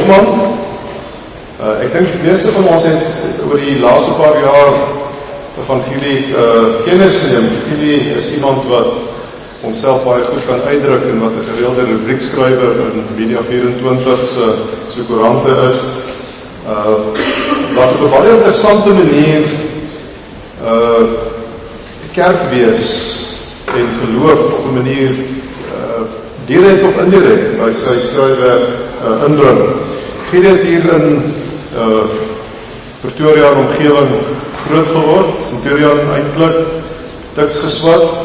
Hoffmann. Ek dink die meeste van ons het oor die laaste paar jaar van Gielie kennis geneem. Gielie is iemand wat homself baie goed kan uitdruk en wat 'n gereelde rubriekskrywer in Media 24 se koerante is. Wat op 'n baie interessante manier kerk wees en geloof op 'n manier direk of indirek by sy skryfwerk indring. Gielie het hier in Pretoria en omgewing groot geword, Centurion eintlik, tiks geswat,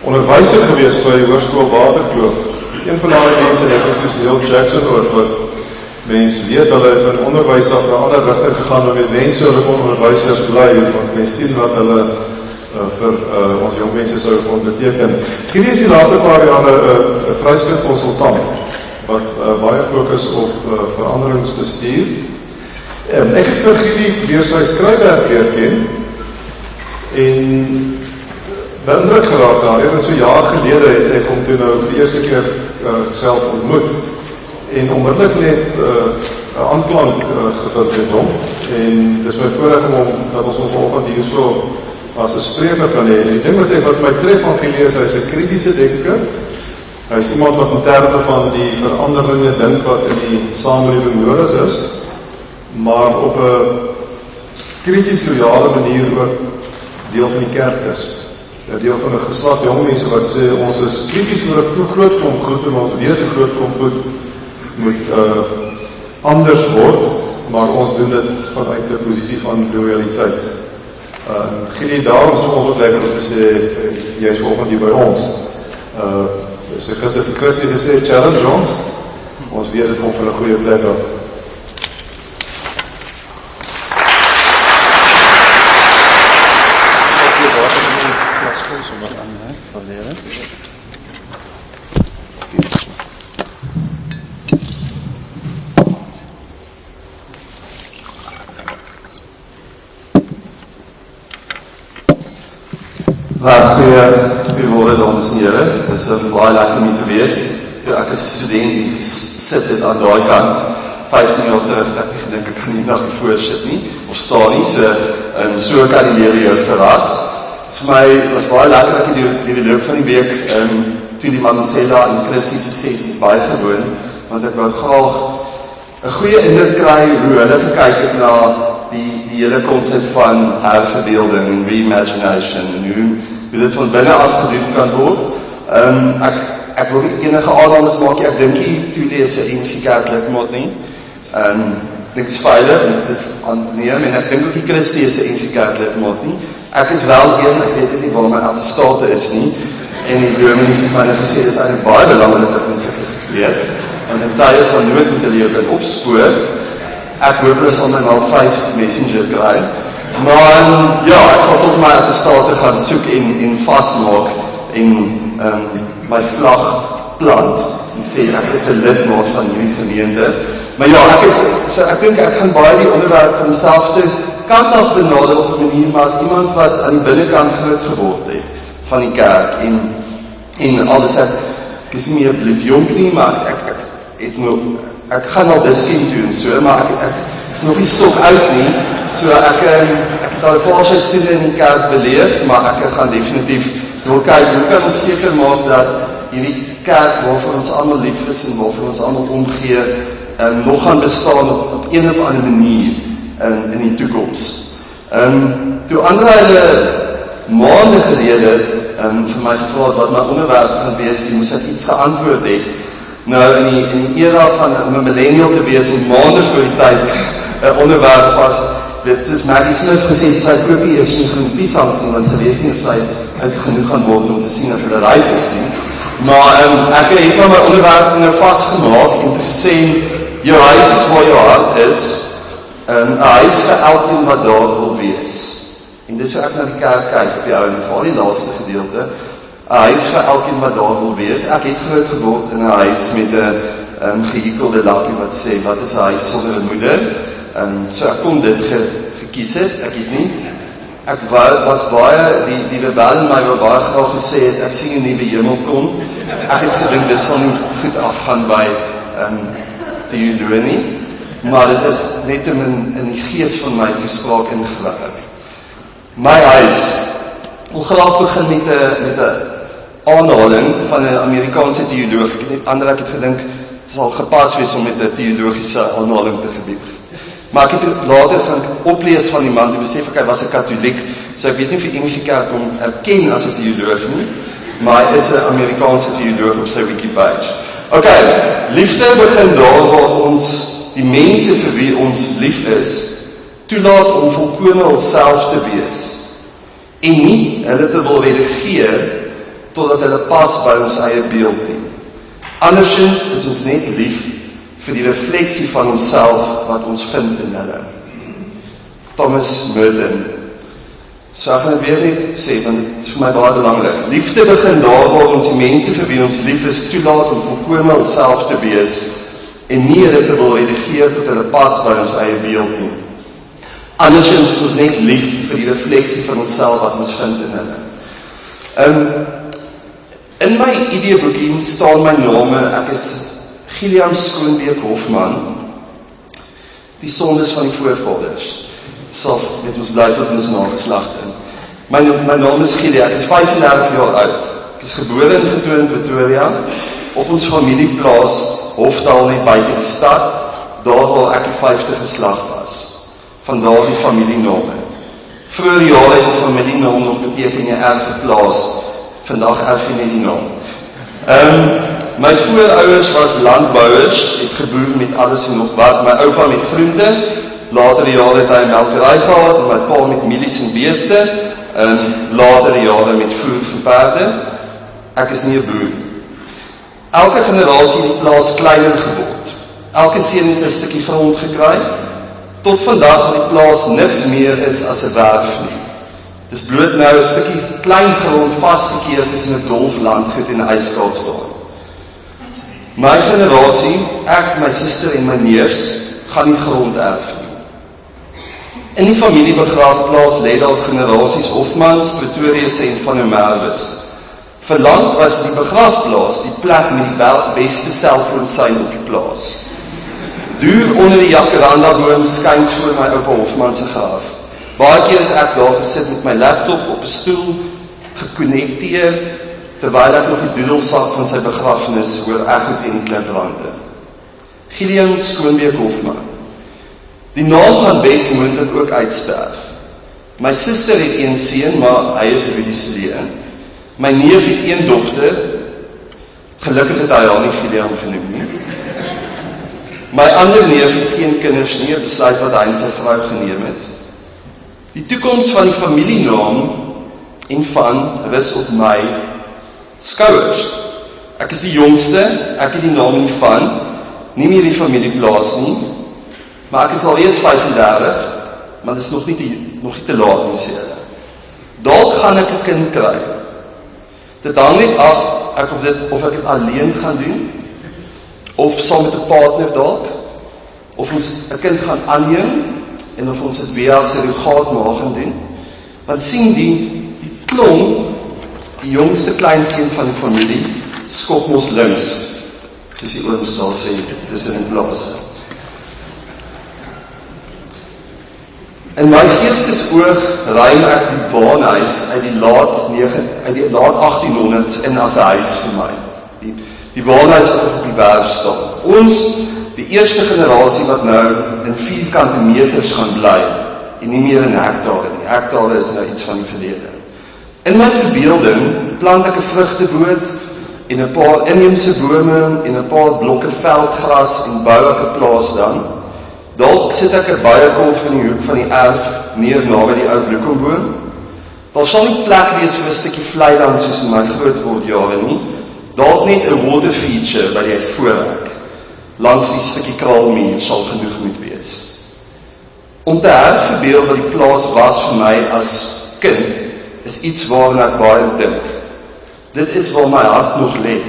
onderwyser gewees by Hoërskool Waterkloof. Dis een van daai mense, ek het soos Neil Jackson oor, wat mense weet, hulle het van onderwys af na 'n ander rigting gegaan, maar mense hulle onderwysers bly, want mense sien wat hulle vir ons jong mense sou kon beteken. Gielie is die laaste paar jare 'n vryskut konsultant, wat baie fokus op veranderingsbestuur. Ek het vir Gielie deur sy skryfwerk leer ken, en beïndruk geraak daar, so 'n jaar gelede het ek hom toe nou vir die eerste keer self ontmoet, en onmiddellik net 'n aanklank gevind met hom, en dis my voorreg om hom, dat ons vanoggend hier so as 'n spreker kan hê. Die ding wat my tref van Gielie is, hy is 'n kritiese denker. Hy is iemand wat in terme van die veranderinge dink wat in die samelewing nodig is, maar op 'n krities loyale manier ook deel van die kerk is. 'n Deel van 'n geslag jong mense wat sê, ons is krities oor 'n groot klomp goed, en ons weet 'n groot klomp goed moet anders word, maar ons doen dit vanuit 'n posisie van loyaliteit. Gielie, daarom is ons ook lekker om te sê, jy is vanoggend hier by ons. So gister vir Christie gesê, challenge ons weet dit kom van 'n goeie plek af. Goeiemôre dames en here, dit is baie lekker om hier te wees. Toe ek as 'n student hier gesit het aan daai kant, 5 minute terug, ek het gedink ek kan nie nog voor sit nie, of staan nie, so kan die Here jou verras. Vir my was baie lekker dat ek die loop van die week, toe die Mansella en Christie se sessies baie gewoon, want ek wou graag 'n goeie indruk kry hoe hulle gekyk het na die hele konsep van herverbeelding en reimagination, en hoe dit van binne af gedoen kan word. Ek wil nie enige aannames maak, ek dink nie Tweede is 'n NG Kerk lidmaat nie. Ek dink dit is veilig om dit aan te neem, en ek dink ook die Christie is 'n NG Kerk lidmaat nie. Ek is wel een, ek weet nie waar my attestate is nie, en die dominees het my gesê, dit is eintlik baie belangrik dat mense dit weet, want in tye van nood moet hulle jou kan opspoor. Ek hoop hulle sal my wel Facebook Messenger kry. Maar ja, ek sal tot my attestate gaan soek en vastmaak en my vlag plant en sê ek is 'n lidmaat van hierdie gemeente. Maar ja, ek dink ek gaan baie die onderwerp van myself toe kant af benader op 'n manier, maar as iemand wat aan die binnekant groot geword het van die kerk en alles ek is nie meer bloedjonk nie, maar ek gaan al disken toe en so, maar ek is nog nie stok uit nie, so ek het al 'n paar seisoene in die kerk beleef, maar ek gaan definitief wil kyk, hoe kan ons seker maak dat hierdie kerk waarvoor ons almal lief is en waarvoor ons almal omgee, nog gaan bestaan op een of ander manier in die toekoms. Toe ander hulle maande gelede vir my gevra wat my onderwerp gaan wees, moes ek iets geantwoord het. Nou, in die era van 'n millennial te wees, en maande voor die tyd 'n onderwerp was, dit is Maggie Smith gesê, sy koop nie eers nie groen piesangs nie, want sy weet nie of sy uit genoeg gaan word om te sien as hulle ryp is nie. Maar ek het maar my onderwerp nou vastgemaak en te gesê, jou huis is waar jou hart is, 'n huis vir elkeen wat daar wil wees. En dis hoe ek na die kerk kyk op die ou en veral die laaste gedeelte, 'n huis vir elkeen wat daar wil wees. Ek het groot geword in 'n huis met 'n gehekelde lappie wat sê, wat is 'n huis sonder 'n moeder? So ek kon dit gekies het, ek het nie. Ek was baie, die rebel in my wou baie graag gesê het, ek sien 'n nuwe hemel kom. Ek het gedink dit sal nie goed afgaan by teoloog nie, maar dit is net in die gees van my toespraak ingewerk. My huis, ek wil graag begin met 'n aanhaling van 'n Amerikaanse teoloog. Ek het gedink, het sal gepas wees om met 'n teologiese aanhaling te gebeur. Maar ek het later gaan oplees van iemand, en besef hy was 'n Katoliek, so ek weet nie of die enige kerk hom erken as 'n teoloog nie, maar hy is 'n Amerikaanse teoloog op sy wikipage. Ok, liefde begin daar waar ons die mense vir wie ons lief is, toelaat om volkome onsself te wees, en nie hulle te wil redigeer, totdat hulle pas by ons eie beeld nie. Andersins is ons net lief vir die refleksie van onsself wat ons vind in hulle. Thomas Merton. So ek gaan dit weer net sê, want dit is vir my baie belangrik. Liefde begin daar waar ons die mense vir wie ons lief is toelaat om volkome onsself te wees en nie hulle te wil redigeer tot hulle pas by ons eie beeld nie. Andersins is ons net lief vir die refleksie van onsself wat ons vind in hulle. In my ID-boekie staan my name, ek is Gielie Hoffmann, die sondes van die voorvaders. Sal met ons bly tot ons nageslagte. My naam is Gielie, ek is 35 jaar oud. Ek is gebore en getoe in Pretoria, op ons familieplaas Hofdal net buite die stad, daar waar ek die 5de geslag was. Vandaar die familiename. Vroeger jare het die familienaam nog beteken jy erf 'n plaas. Vandag erf jy net die naam. My voorouders was landbouers, het geboer met alles en nog wat. My oupa met groente, later jare het hy 'n melkery gehad, en my pa met mielies en beeste, later jare met voer vir perde. Ek is nie 'n boer. Elke generasie het die plaas kleiner geword. Elke seun het sy stukkie grond gekry, tot vandag dat die plaas niks meer is as 'n werf nie. Dis bloot nou 'n stukkie klein grond vasgekeer tussen 'n golflandgoed en 'n ijskaatsbaan. My generasie, ek, my suster en my neefs, gaan nie grond erf nie. In die familiebegraafplaas lê daar generasies Hoffmans, Pretorius en van der Merwes. Vir lank was die begraafplaas die plek met die beste selfoonsein op die plaas. Duur onder die jacaranda-boom skuins voor my oupa Hoffmann se graf. Baie keer het ek daar gesit met my laptop op 'n stoel, gekonnekteer, terwyl ek nog die doedelsak van sy begrafenis hoor echo teen die kliprande. Gielie Hoffmann. Die naam gaan bes moontlik ook uitsterf. My suster het een seun, maar hy is Rudiseleen. My neef het een dogter, gelukkig het hy haar nie Gielie genoem nie. My ander neef het geen kinders nie, 'n besluit wat hy en sy vrou geneem het. Die toekoms van die familienaam en van rus op my skouers. Ek is die jongste, ek het die naam nie van, nie meer die familieplaas nie, maar ek is alreeds 35, maar dit is nog nie te laat nie, sê hulle. Dalk gaan ek 'n kind kry. Dit hang net af of ek dit alleen gaan doen, of saam met 'n partner dalk, of ons 'n kind gaan aanneem, en of ons dit via surrogaatma gaan doen. Want sien die klomp, die jongste kleinseun van die familie, skop mos links, soos die oom sal sê, tussen in plase. In my geestesoog ruim ek die waanhuis uit die laat 1800s in as 'n huis vir my. Die waanhuis wat op die werf staan. Ons, die eerste generasie wat nou in 4 meters gaan bly, en nie meer in hektare nie. Hektare is nou iets van die verlede. In my verbeelding plant ek 'n vrugteboord, en 'n paar inheemse bome, en 'n paar blokke veldgras, en bou ek 'n plaas dan. Dalk sit ek 'n bijekolf in die hoek van die erf, neer naby die ou bloekomboom. Daar sal nie plek wees vir 'n stukkie vleiland soos in my grootwordjare nie. Dalk net 'n water feature by die voorhek. Langs die stukkie kraalmuur sal genoeg moet wees. Om te herverbeel wat die plaas was vir my as kind, is iets waarna ek baie dink. Dit is waar my hart nog lê.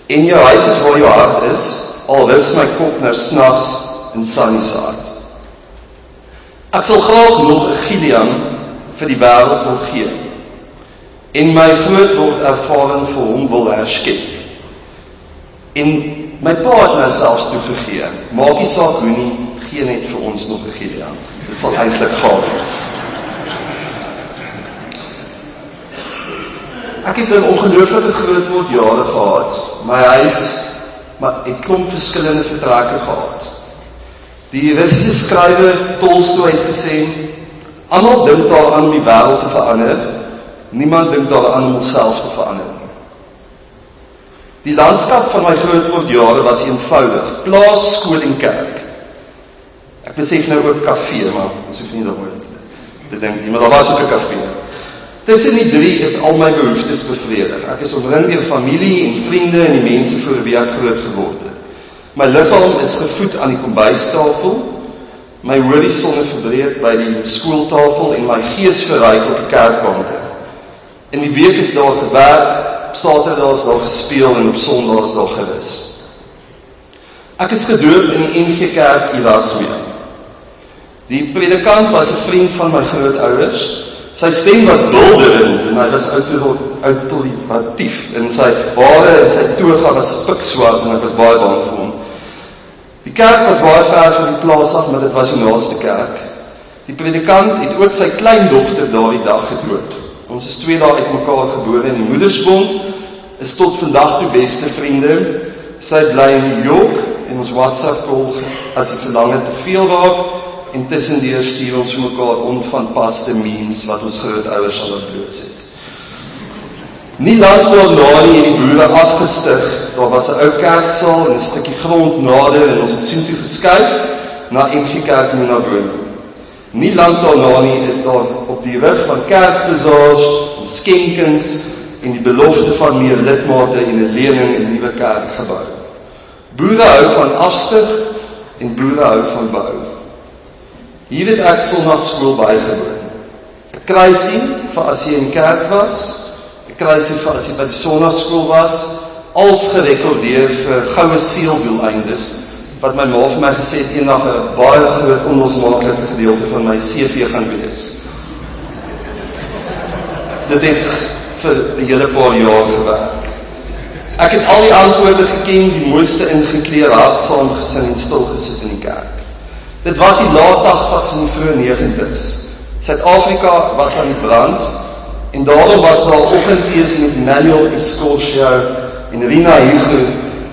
En jou huis is waar jou hart is, al rus my kop nou snags in Sunny se hart. Ek sal graag nog 'n Gielie vir die wêreld wil gee, en my grootword ervaring vir hom wil herskep. En My pa het nou selfs toegegee, maak nie saak hoe nie, gee net vir ons nog 'n Gielie. Dit sal eintlik gaaf wees. Ek het 'n ongelooflike grootword jare gehad. My huis, maar ek klomp verskillende vertrekke gehad. Die Russiese skrywer Tolstoy het gesê, almal dink daaraan om die wêreld te verander, niemand dink daaraan om onsself te verander. Die landskap van my grootword jare was eenvoudig, plaas, skool en kerk. Ek besef nou ook kafee, maar ons hoef nie daaroor te dink nie, maar daar was ook 'n kafee. Tussen die drie is al my behoeftes bevredig. Ek is omring deur familie en vriende en die mense vir wie ek groot geword het. My liggaam is gevoed aan die kombuistafel, my horisonne verbreed by die skooltafel en my gees verryk op die kerkbanke. In die week is daar gewerk, op Saterdae is daar gespeel en op Sondae is daar gerus. Ek is gedoop in die NG Kerk Erasmus. Die predikant was 'n vriend van my grootouers. Sy stem was bulderend en hy was autoritief en sy hare en sy toga was pikswart en ek was baie bang vir hom. Die kerk was baie ver van die plaas af, maar dit was die naaste kerk. Die predikant het ook sy kleindogter daardie dag gedoop. Ons is 2 dae uit mekaar gebore in die moedersbond, is tot vandag toe beste vriende. Sy bly in New York en ons WhatsApp call as die verlange te veel raak. En tussendeur stuur ons vir mekaar onvanpaste memes wat ons grootouers sal blootset. Nie lank daarna nie het die boere afgestig. Daar was 'n ou kerksaal en 'n stukkie grond nader en ons het soontoe geskuif na NG Kerk Moenavoon. Nie lank daarna nie is daar op die rug van kerkbazaars en skenkings en die belofte van meer lidmate en 'n lening in 'n nuwe kerk gebou. Boere hou van afstig en boere hou van bou. Hier het ek sondagskool bygewoon. 'n Kruisie vir as jy in die kerk was, 'n kruisie vir as jy by die sondagskool was, als gerekordeer vir goue seeldoeleindes, wat my ma vir my gesê het eendag 'n baie groot onlosmaaklike gedeelte van my CV gaan wees. Dit het vir 'n hele paar jaar gewerk. Ek het al die antwoorde geken, die mooiste ingekleed, hard saamgesing en stil gesit in die kerk. Dit was die laat 80s en die vroeë 90s. Suid-Afrika was aan die brand en daarom was daar oggendtees met Manuel Escorcio en Rina Hugo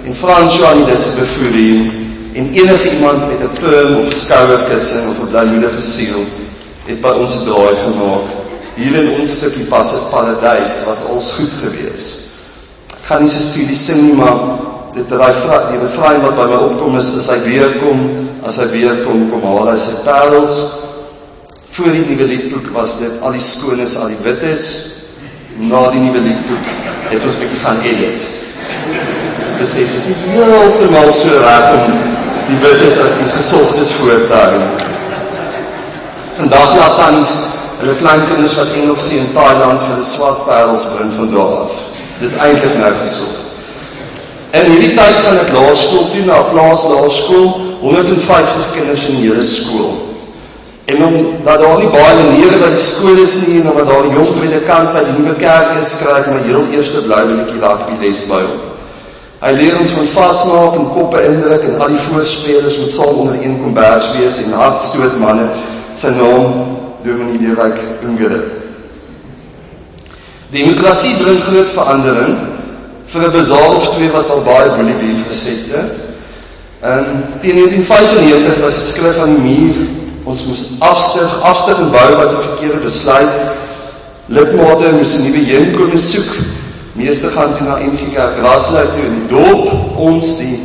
en François Befourier en enige iemand met 'n perm of 'n skouerkussing of 'n blymoedige siel het by ons 'n draai gemaak. Hier in ons stukkie paradys was alles goed gewees. Ek gaan nie so studies sing nie, maar die refrein wat by my opkom is, as hy weer kom, kom haal hy sy parels. Voor die nuwe liedboek was dit al die skones, al die wittes. Na die nuwe liedboek het ons bietjie gaan edit. Ek besef, is nie heeltemal so reg om die wittes as die gesogtes voor te hou. Vandag laat tannies hulle kleinkinders wat Engels gee in Thailand vir hulle swart parels bring van daar af. Dis eintlik nou gesog. In hierdie tyd gaan ek laerskool toe, na 'n plaaslaerskool, 150 kinders in die hele skool. En omdat daar nie baie maniere by die skool is nie, en omdat daar 'n jong predikant by die nuwe kerk is, kry ek my heel eerste blouwilletjie rugby les by hom. Hy leer ons van vasmaak en koppe indruk en al die voorspelers moet saam onder een kombers wees en hartstoot manne. Sy naam Dominee die Ryk Ungere. Demokrasie bring groot verandering. Vir 'n bazaar of 2 was al baie boelie beef resepte. Teen 1995 was die skrif aan die muur. Ons moes afstig en bou was 'n verkeerde besluit. Lidmate moes 'n nuwe heenkome soek. Meeste gaan toe na NG Kerk Raslou toe in die dorp. Ons, die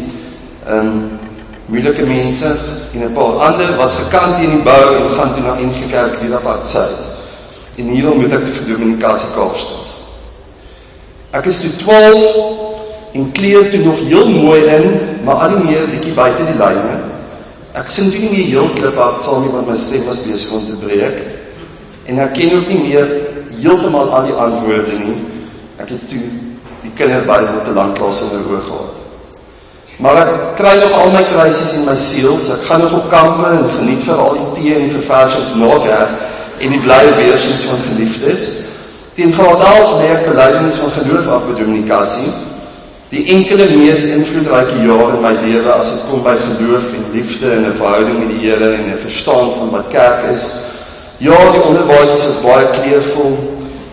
moeilike mense en 'n paar ander was gekant teen die bou en gaan toe na NG Kerk Wierapad Suid. En hier moet ek toe vir Dominikasie Kaapstad. Ek is toe 12 en kleer toe nog heel mooi in, maar al die meer bietjie buite die lyne. Ek sing toe nie meer heel kliphard saam nie, want my stem was besig om te breek. En ek ken ook nie meer heeltemal al die antwoorde nie. Ek het toe die kinderbybel te lank klas in my oog gehad. Maar ek kry nog al my kruisies in my siels. Ek gaan nog op kampe en geniet vir al die tee en die verversings na kerk en die blye beersens van geliefdes. Teen graad 11 lê ek belydenis van geloof af by Dominikasie. Die enkele mees invloedryke jaar in my lewe as dit kom by geloof en liefde en 'n verhouding met die Here en 'n verstaan van wat kerk is. Ja, die onderbaadjies was baie kleurvol,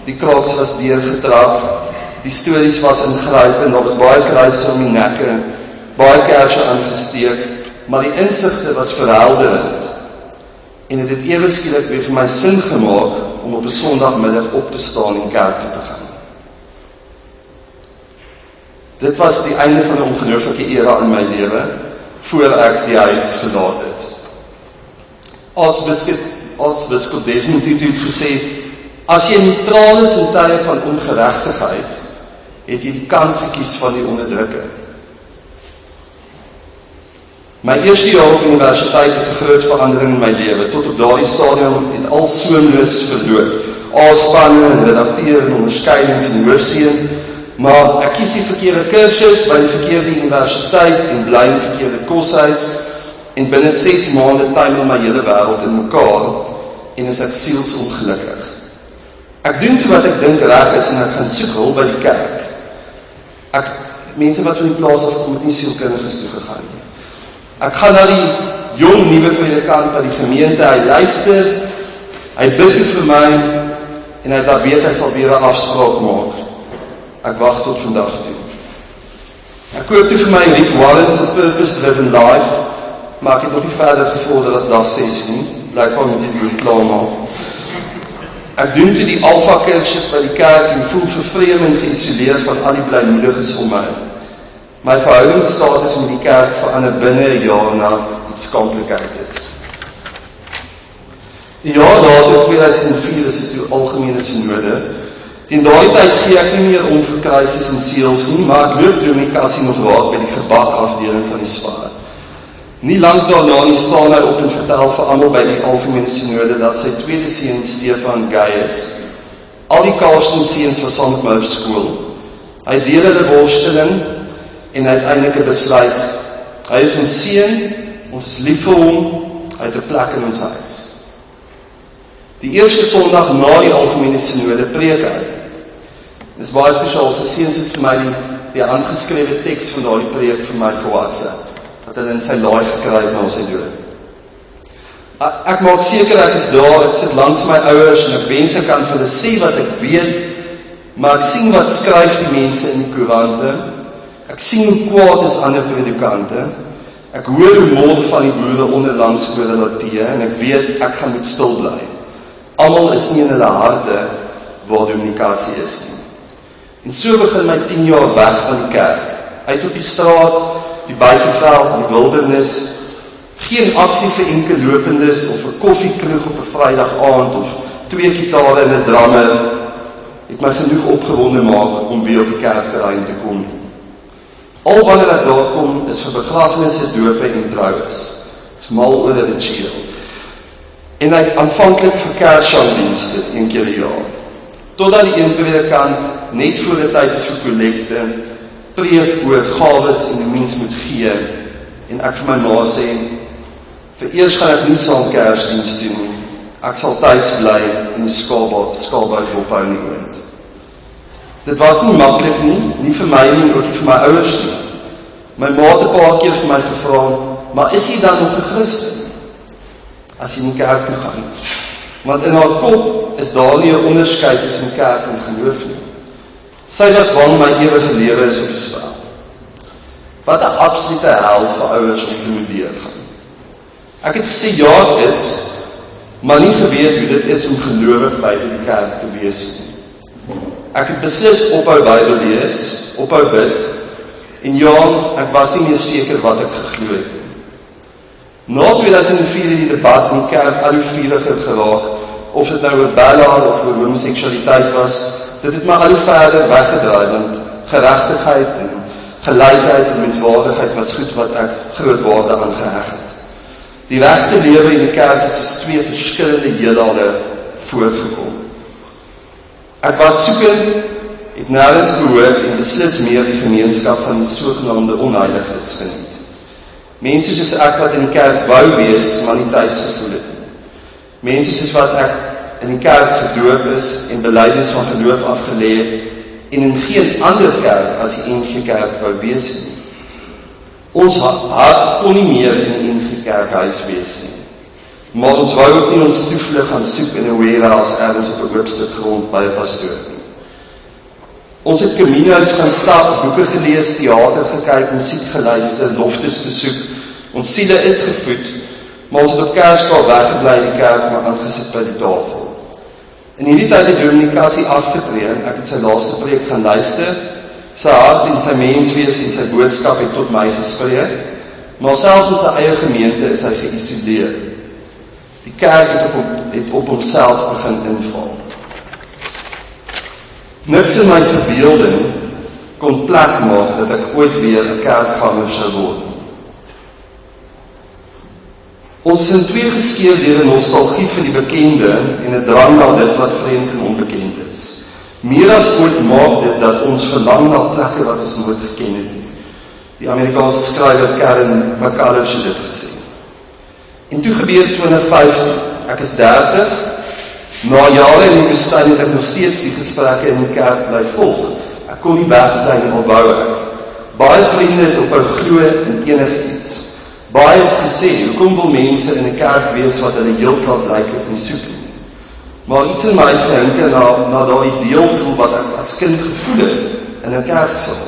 die kraaks was deurgetrap, die stories was ingrypend, daar was baie kruise om die nekke, baie kersse aangesteek, maar die insigte was verhelderend. En het ewe skielik weer vir my sin gemaak om op 'n Sondagmiddag op te staan en kerk toe te gaan. Dit was die einde van 'n ongelooflike era in my lewe, voor ek die huis verlaat het. Aartsbiskop Desmond Tutu het gesê, as jy neutraal is in tye van ongeregtigheid, het jy die kant gekies van die onderdrukker. My eerste jaar op universiteit is 'n groot verandering in my lewe. Tot op daardie stadium het al soonlus verloop. A-spanne en redakteur en onderskeidings en hoofseun, maar ek kies die verkeerde kursus by die verkeerde universiteit en bly in die verkeerde koshuis en binne 6 maande tuimel my hele wêreld in mekaar en is ek sielsongelukkig. Ek doen toe wat ek dink reg is en ek gaan soek hulp by die kerk. Mense wat van die plaas af kom het nie sielkundiges toe gegaan nie. Ek gaan na die jong nuwe predikant by die gemeente, hy luister, hy bid toe vir my en hy laat weet hy sal weer 'n afspraak maak. Ek wag tot vandag toe. Ek koop toe vir my Rick Warren's Purpose Driven Life, maar ek het nog nie verder gevorder as dag 6 nie, blykbaar moet ek dit klaarmaak. Ek doen toe die alpha kursus by die kerk en voel vervreem en geïsoleer van al die blymoediges om my. My verhoudingsstatus met die kerk verander binne 'n jaar na iets skamplikheid. Die jaar later, 2004, is dit toe algemene synode. Teen daardie tyd gee ek nie meer om vir krisis en seels nie, maar ek loop deur my kassie nog raak by die gebakafdeling van die Spar. Nie lank daarna nie staan hy op en vertel vir almal by die algemene synode dat sy tweede seun Stefan gay is. Al die Karsten seuns was saam met my op skool. Hy deel hulle worsteling en uiteindelik 'n besluit. Hy is ons seun, ons is lief vir hom, hy het 'n plek in ons huis. Die eerste Sondag na die algemene synode preek hy. Dit is baie spesiaal, sy seuns het vir my die handgeskrewe teks van daardie preek vir my ge-WhatsApp, wat hy in sy laai gekry het na sy dood. Ek maak seker ek is daar, ek sit langs my ouers en ek wens ek kan vir hulle sê wat ek weet, maar ek sien wat skryf die mense in die koerante, ek sien hoe kwaad is ander predikante, ek hoor hoe mol van die boere onderlangs korrelateer en ek weet ek gaan moet stil bly. Almal is nie in hulle harte waar dominikasie is nie. En so begin my 10 jaar weg van die kerk. Uit op die straat, die buiteveld, die wildernis, geen aksie vir enkel lopendes of 'n koffiekroeg op 'n Vrydag aand of 2 gitare en 'n drummer het my genoeg opgewonde maak om weer op die kerkterrein te kom. Al wanneer ek daar kom is vir begrafnisse, dope en troues. Dit is mal oor 'n ritueel. En hy aanvanklik vir Kersdienste 1 keer per jaar. Totdat die een predikant net voor die tyd is vir kollekte, preek oor gawes en die mens moet gee. En ek vir my ma sê, vereers gaan ek nie saam Kersdienst doen nie. Ek sal tuis bly en die skaalbuik ophou nie ooit. Dit was nie maklik nie vir my nie, ook nie vir my ouers nie. My ma het 'n paar keer vir my gevra, maar is jy dan nog 'n Christen? As jy nie kerk toe gaan. Want in haar kop is daar nie 'n onderskeid tussen kerk en geloof nie. Sy was bang my ewige lewe is op die spel. Wat 'n absolute hel vir ouers om te moet deurgaan. Ek het gesê ja, dit is, maar nie geweet hoe dit is om gelowig buite die kerk te wees nie. Ek het beslis ophou Bybel lees, ophou bid, en ja, ek was nie meer seker wat ek geglo het. Na 2004 het die debat in die kerk al hoe vuuriger geraak, of dit nou oor Bella of oor homoseksualiteit was, dit het my al hoe verder weggedraai, want geregtigheid en gelykheid en menswaardigheid was goed wat ek groot waarde aan geheg het. Die regte lewe in die kerk is as 2 verskillende heelale voorgekom. Ek was soekend, het nêrens behoort en beslis meer die gemeenskap van die sogenaamde onheiliges geniet. Mense soos ek wat in die kerk wou wees, maar nie tuis gevoel het. Mense soos wat ek in die kerk gedoop is en belydenis van geloof afgelê het en in geen ander kerk as die NG Kerk wou wees nie. Ons hart kon nie meer in die NG Kerkhuis wees nie. Maar ons wou ook nie ons toevlug gaan soek in 'n warehouse ergens op 'n oop stuk grond by 'n pastoor nie. Ons het Camino's gaan stap, boeke gelees, theater gekyk, musiek geluister, loftes besoek. Ons siele is gevoed, maar ons het op Kersdag weggebly in die kerk maar aangesit by die tafel. In hierdie tyd het Dominee Cassie afgetree, ek het sy laaste preek gaan luister, sy hart en sy menswees en sy boodskap het tot my gespreek, maar selfs in sy eie gemeente is hy geïsoleer. Die kerk het op homself begin inval. Niks in my verbeelding kon plek maak dat ek ooit weer 'n kerkganger sou word. Ons is in twee geskeer deur 'n nostalgie vir die bekende en 'n drang na dit wat vreemd en onbekend is. Meer as ooit maak dit dat ons verlang na plekke wat ons nooit geken het nie. Die Amerikaanse skrywer Karen McCullough het dit gesê. En toe gebeur 2015, ek is 30, na jare in die woestyn het ek nog steeds die gesprekke in die kerk bly volg. Ek kon nie wegbly nie, al wou ek. Baie vriende het op 'n glo in enigiets. Baie het gesê, hoekom wil mense in 'n kerk wees wat hulle heeltemal blyklik nie soek nie? Maar iets in my het gehinke na daardie deel voel wat ek as kind gevoel het in 'n kerksaal.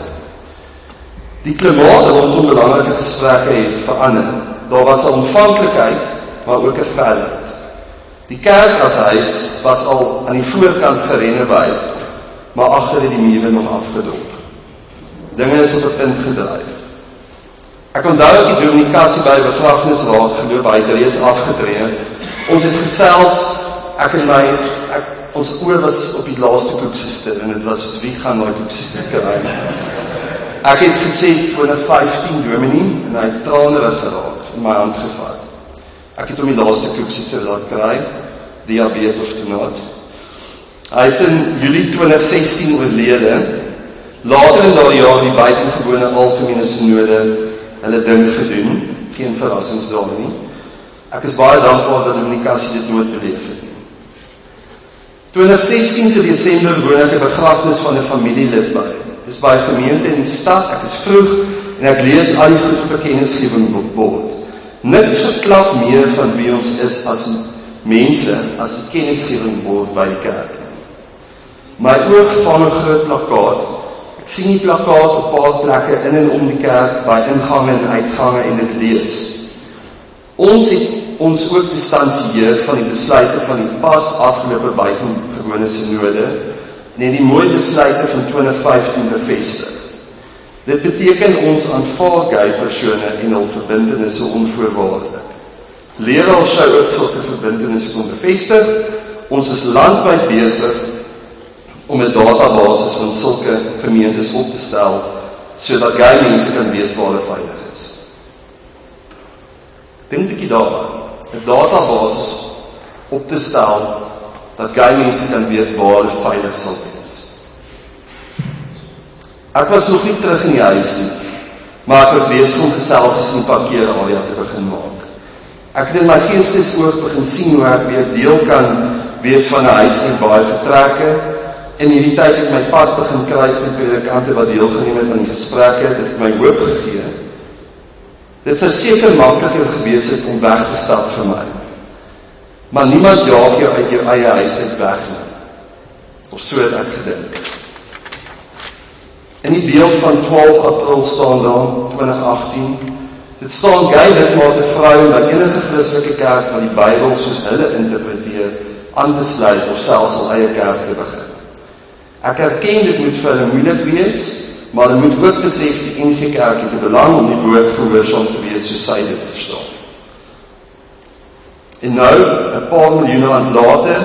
Die klimaat rondom belangrike gesprekke het verander. Daar was 'n ontvanklikheid, maar ook 'n verheid. Die kerk as huis was al aan die voorkant gerenoveer, maar agter het die mure nog afgedop. Dinge is op 'n punt gedryf. Ek onthou ek het Dominee Cassie by 'n begrafnisraad geloop, hy het reeds afgetree. Ons het gesels, ek en ons oor was op die laaste koeksuster, en dit was soos, wie gaan daai koeksuster kry? Ek het gesê 2015 Dominee, en hy het tranerig geraak, in my hand gevat. Ek het hom die laaste koeksuster laat kry, diabetes of tonaat. Hy is in Julie 2016 oorlede. Later in daardie jaar die buitengewone algemene synode hulle ding gedoen, geen verrassings daar nie. Ek is baie dankbaar dat Dominee Cassie dit nooit beleef het nie. 2016 se Desember woon ek 'n begrafnis van 'n familielid by. Dit is by 'n gemeente in die stad, ek is vroeg en ek lees al die vroege kennisgewing bord. Niks verklap meer van wie ons is as mense, as die kennisgewing bord by die kerk. My oog val 'n groot plakkaat. Ek sien die plakkaat op 'n paar plekke in en om die kerk, by ingange en uitgange en dit lees. Ons het ons ook distansieer van die besluite van die pas afgelope buitengewone synode en die mooi besluite van 2015 bevestig. Dit beteken ons aanvaar gay persone en hul verbintenisse onvoorwaardelik. Leraars sou ook sulke verbintenisse kon bevestig. Ons is landwyd besig om 'n databasis van sulke gemeentes op te stel, sodat gay mense kan weet waar hulle veilig is. Dink 'n bietjie daaraan, 'n databasis op te stel, dat gay mense kan weet waar hulle veilig sal wees. Ek was nog nie terug in die huis nie, maar ek was besig om geselsies in die parkeerarea te begin maak. Ek het in my geestesoog begin sien hoe ek weer deel kan wees van 'n huis met baie vertrekke. In hierdie tyd het my pad begin kruis met predikante wat deelgeneem het aan die gesprekke, dit het my hoop gegee. Dit sou seker makliker gewees het om weg te stap vir my. Maar niemand jaag jou uit jou eie huis uit weg nie. Of so het ek gedink. In die beeld van 12 April staan daar, 2018, dit staan gay lidmate vrou by enige Christelike kerk wat die Bybel soos hulle interpreteer, aan te sluit of selfs hul eie kerk te begin. Ek erken dit moet vir hulle moeilik wees, maar hulle moet ook besef die NG Kerk het 'n belang om die woord gehoorsaam te wees soos sy dit verstaan. En nou, 'n paar miljoen rand later,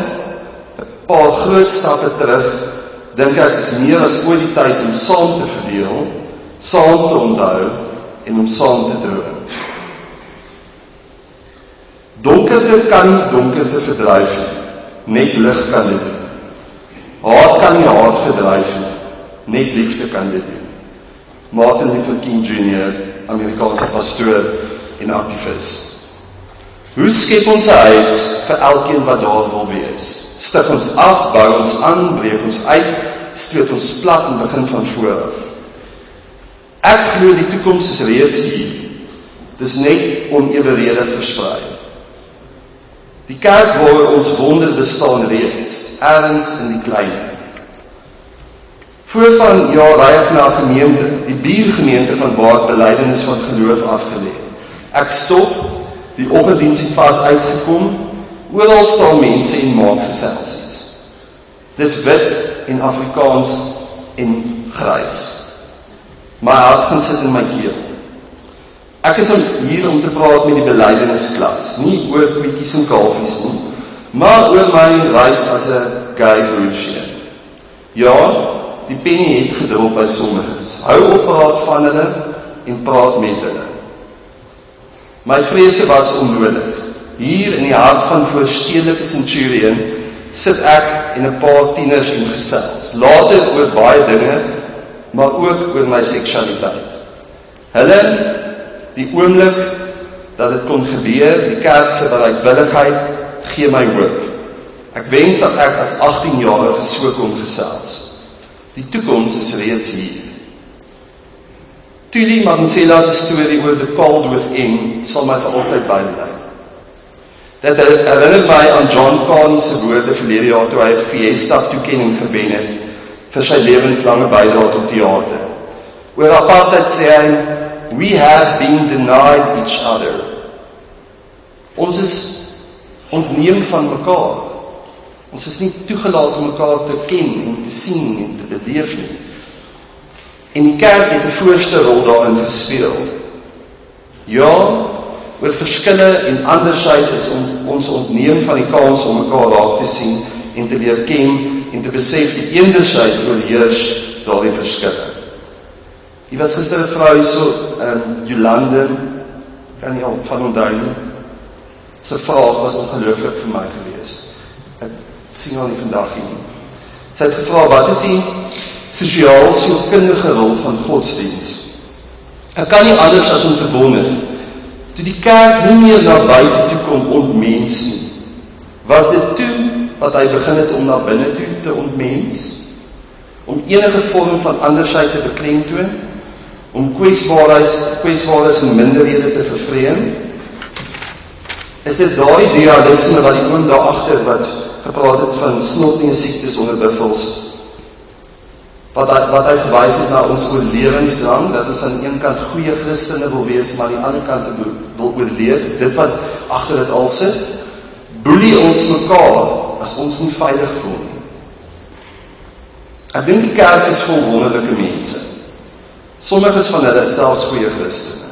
'n paar groot stappe terug, dink ek is meer as ooit die tyd om saam te verdeel, saam te onthou en om saam te droom. Donkerte kan nie donkerte verdryf nie, net lig kan dit doen. Haat kan nie haat verdryf nie, net liefde kan dit doen. Martin Luther King Jr., Amerikaanse pastoor en aktivis. Hoe skep ons 'n huis vir elkeen wat daar wil wees? Stig ons af, bou ons aan, breek ons uit, stoot ons plat en begin van voor af. Ek glo die toekoms is reeds hier. Dit is net onevenredig versprei. Die kerk waar ons wonder bestaan reeds, ergens in die kleine. Voor van jaar ry ek na 'n gemeente, die buurgemeente van waar belydenis van geloof afgelê. Ek stop, die oggenddiens het pas uitgekom, oral staan mense en maak geselsies. Dis wit en Afrikaans en grys. My hart gaan sit in my keel. Ek is hier om te praat met die belydenesklas, nie oor koetjies en kalfies nie, maar oor my reis as 'n gay boerseun. Ja, die penny het gedrop by sommiges. Hou op praat van hulle en praat met hulle. My vrese was onnodig. Hier in die hart van voorstedelike Centurion sit ek en 'n paar tieners en gesels. Later oor baie dinge, maar ook oor my seksualiteit. Hulle, die oomblik dat dit kon gebeur, die kerk se bereidwilligheid, gee my hoop. Ek wens dat ek as 18-jarige so kon gesels. Die toekoms is reeds hier. Tulie Magnsela se storie oor the cold within sal my vir altyd bybly. Dit herinner my aan John Carney se woorde verlede jaar toe hy 'n Fiesta toekenning gewen het vir sy lewenslange bydrae tot teater. Oor apartheid sê hy, "We have been denied each other." Ons is ontneem van mekaar. Ons is nie toegelaat om mekaar te ken en te sien en te beleef nie. En die kerk het 'n voorste rol daarin gespeel. Ja, oor verskille en andersheid is ons ontneem van die kans om mekaar raak te sien en te leer ken en te besef die eendersheid oorheers daardie verskille. Hier was gister 'n vrou hier so, Jolande, kan nie al van onthou nie. Sy vraag was ongelooflik vir my gewees. Ek sien haar nie vandag hier nie. Sy het gevra, wat is die sosiaal-sielkundige rol van godsdiens? Ek kan nie anders as om te wonder, toe die kerk nie meer na buite toe kon ontmens nie, was dit toe wat hy begin het om na binne toe te ontmens? Om enige vorm van andersheid te beklemtoon? Om kwesbaarheid en minderhede te vervreem? Is dit daai idealisme wat die oom daarachter wat gepraat het van snotneus siektes onder buffels, wat hy verwys het na ons oorlewingsdrang, dat ons aan die een kant goeie Christene wil wees, maar aan die ander kant wil oorleef, is dit wat agter dit al sit? Boelie ons mekaar as ons nie veilig voel nie. Ek dink die kerk is vol wonderlike mense. Sommiges van hulle is selfs goeie Christene.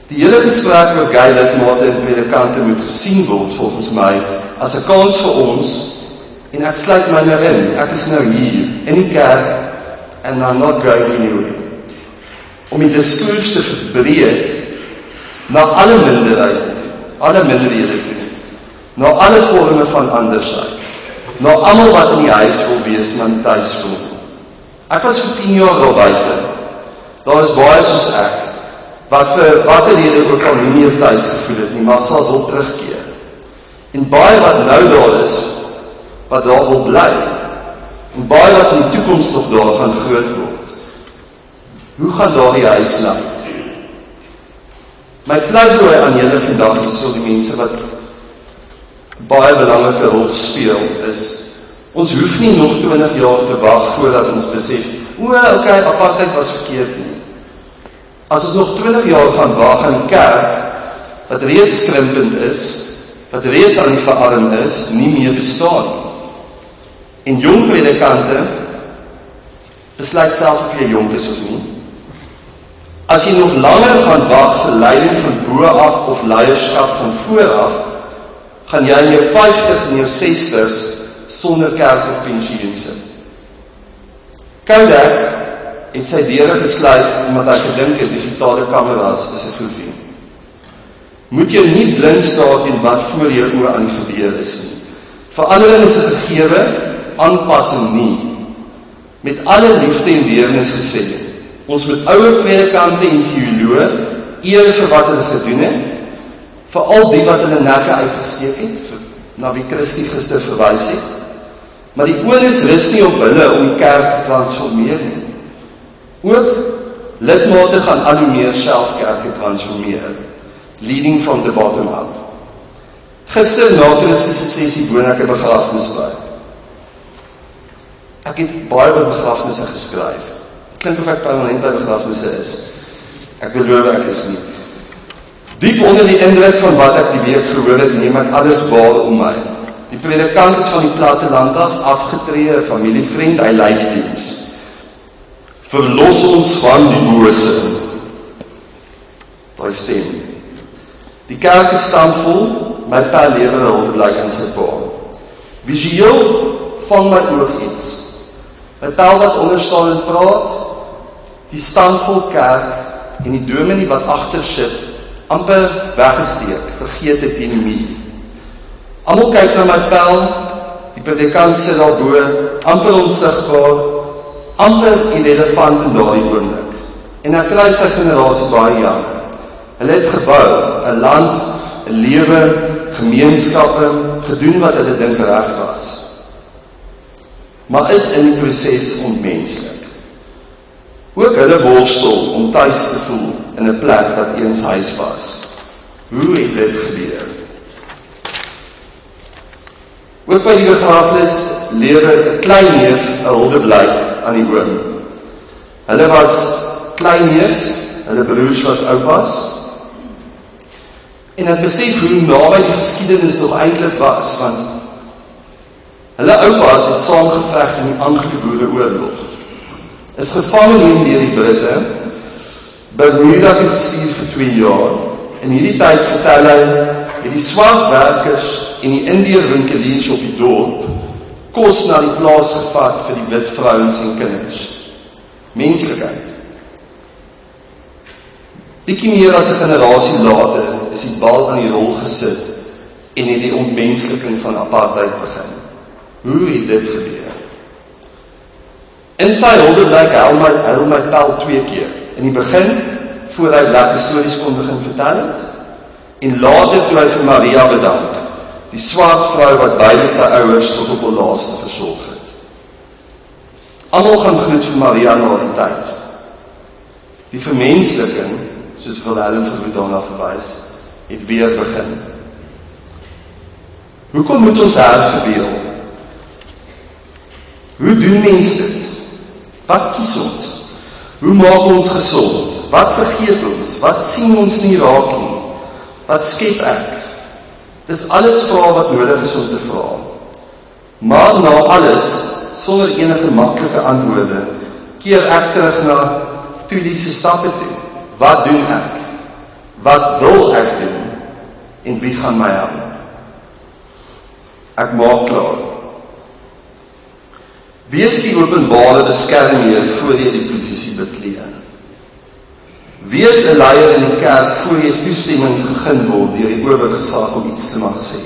Die hele gesprek oor gay lidmate en predikante moet gesien word, volgens my, as 'n kans vir ons, en ek sluit my nou in, ek is nou hier, in die kerk, and I'm not going anywhere, om die diskurs te verbreed, na alle minderhede toe, na alle vorme van andersheid, na almal wat in die huis wil wees, maar nie thuis voel. Ek was vir 10 jaar daar buite, daar is baie soos ek, wat vir watter rede ook al nie meer thuis gevoel het nie, maar sal wil terugkeer. En baie wat nou daar is, wat daar wil bly, en baie wat in die toekoms nog daar gaan groot word. Hoe gaan daar die huis lyk? My pleidooi aan julle vandag is so die mense wat baie belangrike rol speel, is, ons hoef nie nog 20 jaar te wag voordat ons besef, okay, apartheid was verkeerd nie. As ons nog 20 jaar gaan wag in kerk, wat reeds skrimpend is, wat reeds aan die verarm is, nie meer bestaan. En jong predikante, besluit self of jy jong is of nie. As jy nog langer gaan wag vir leiding van bo af of leierskap van vooraf, gaan jy in jou 50s en jou 60s sonder kerk of pensioen sit. Kodak het sy deure gesluit omdat hy gedink het digitale kameras is 'n goedie. Moet jy nie blind staar teen wat voor jou oë aan die gebeur is nie. Verandering is 'n gegewe, aanpassing nie. Met alle liefde en deernis gesê, ons moet ouer predikante en teoloë eer vir wat hulle gedoen het, veral die wat hulle nekke uitgesteek het, na wie Christus gister verwys het, Maar die onus rus nie op hulle om die kerk te transformeer nie. Ook lidmate gaan al hoe meer self kerke transformeer, leading from the bottom up. Gister na Christus' sessie woon ek 'n begrafnis by. Ek het baie oor begrafnisse geskryf. Dit klink of ek permanent by begrafnisse is. Ek beloof ek is nie. Diep onder die indruk van wat ek die week gehoor het, neem ek alles waar om my. Die predikant is van die platteland af, afgetree, familievriend, hy lei die diens. Verlos ons van die bose. Daai stem. Die kerk is stampvol, my pa lewe hulp blyk in sy pa. Visueel vang my oog iets. My pa wat onder staan en praat, die stampvol kerk en die dominee wat agter sit, amper weggesteek, vergeet het teen die muur. Almal kyk na my pel, die predikant sit daarbo, amper onsigbaar, amper irrelevant in daardie oomblik. En ek kry sy generasie baie jammer. Hulle het gebou, 'n land, 'n lewe, gemeenskappe, gedoen wat hulle dink reg was. Maar is in die proses onmenslik. Ook hulle worstel om tuis te voel in 'n plek wat eens huis was. Hoe het dit gebeur? Ook by die begrafnis lewe 'n kleinneef 'n huldeblyk aan die oom. Hulle was kleinneefs, hulle broers was oupas. En ek besef hoe naby die geskiedenis nog eintlik was, want hulle oupas het saamgeveg in die Anglo-Boereoorlog. Is gevang neem deur die Britte, Bermuda toe gestuur vir 2 jaar. In hierdie tyd vertel hy, het die swart werkers en die Indeer-winkeliers op die dorp kos na die plaas gevat vir die wit vrouens en kinders. Menslikheid. Bietjie meer as 'n generasie later is die bal aan die rol gesit en het die ontmensliking van apartheid begin. Hoe het dit gebeur? In sy huldeblyk huil my pel 2 keer. In die begin, voor hy lekker stories kon begin vertel het, en later toe hy vir Maria bedank, die swart vrou wat beide sy ouers tot op hul laaste versorg het. Almal gaan groet vir Maria na die tyd. Die vermensliking, soos Wilhelm verwoed daarna verwys, het weer begin. Hoekom moet ons herverbeel? Hoe doen mens dit? Wat kies ons? Hoe maak ons gesond? Wat vergeet ons? Wat sien ons nie raak nie? Wat skep ek? Dis alles vrae wat nodig is om te vra. Maar na alles, sonder enige maklike antwoorde, keer ek terug na toeliese stappe toe. Wat doen ek? Wat wil ek doen? En wie gaan my help? Ek maak klaar. Wees die openbare beskermheer voor jy die posisie beklee. Wees 'n leier in die kerk voor jy toestemming gegee word deur die owergesag om iets te mag sê.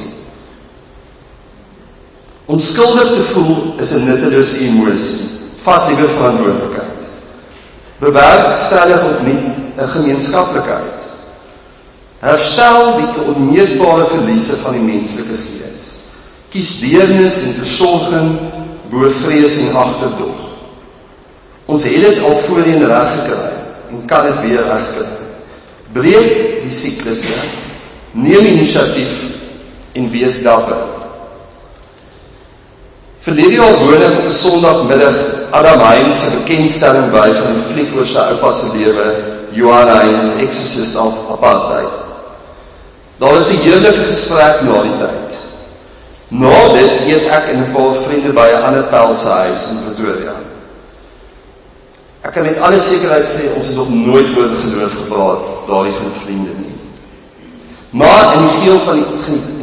Onskuldig te voel is 'n nuttelose emosie. Vat liewer verantwoordelikheid. Bewerkstellig opnuut 'n gemeenskaplikheid. Herstel die onmeetbare verliese van die menslike gees. Kies deernis en versorging bo vrees en agterdog. Ons het dit al voorheen reg gekry en kan dit weer regkry. Breek die siklusse, neem inisiatief en wees dapper. Verlede jaar woon ek op 'n Sondagmiddag Adam Heinz se bekendstelling by van die fliek oor sy oupa se lewe, Johan Heinz, Exorcist of Apartheid. Daar is 'n heerlike gesprek na die tyd. Na dit eet ek en 'n paar vriende by 'n ander pel se huis in Pretoria. Ek kan met alle sekerheid sê, ons het nog nooit oor geloof gepraat, daardie groep vriende nie. Maar in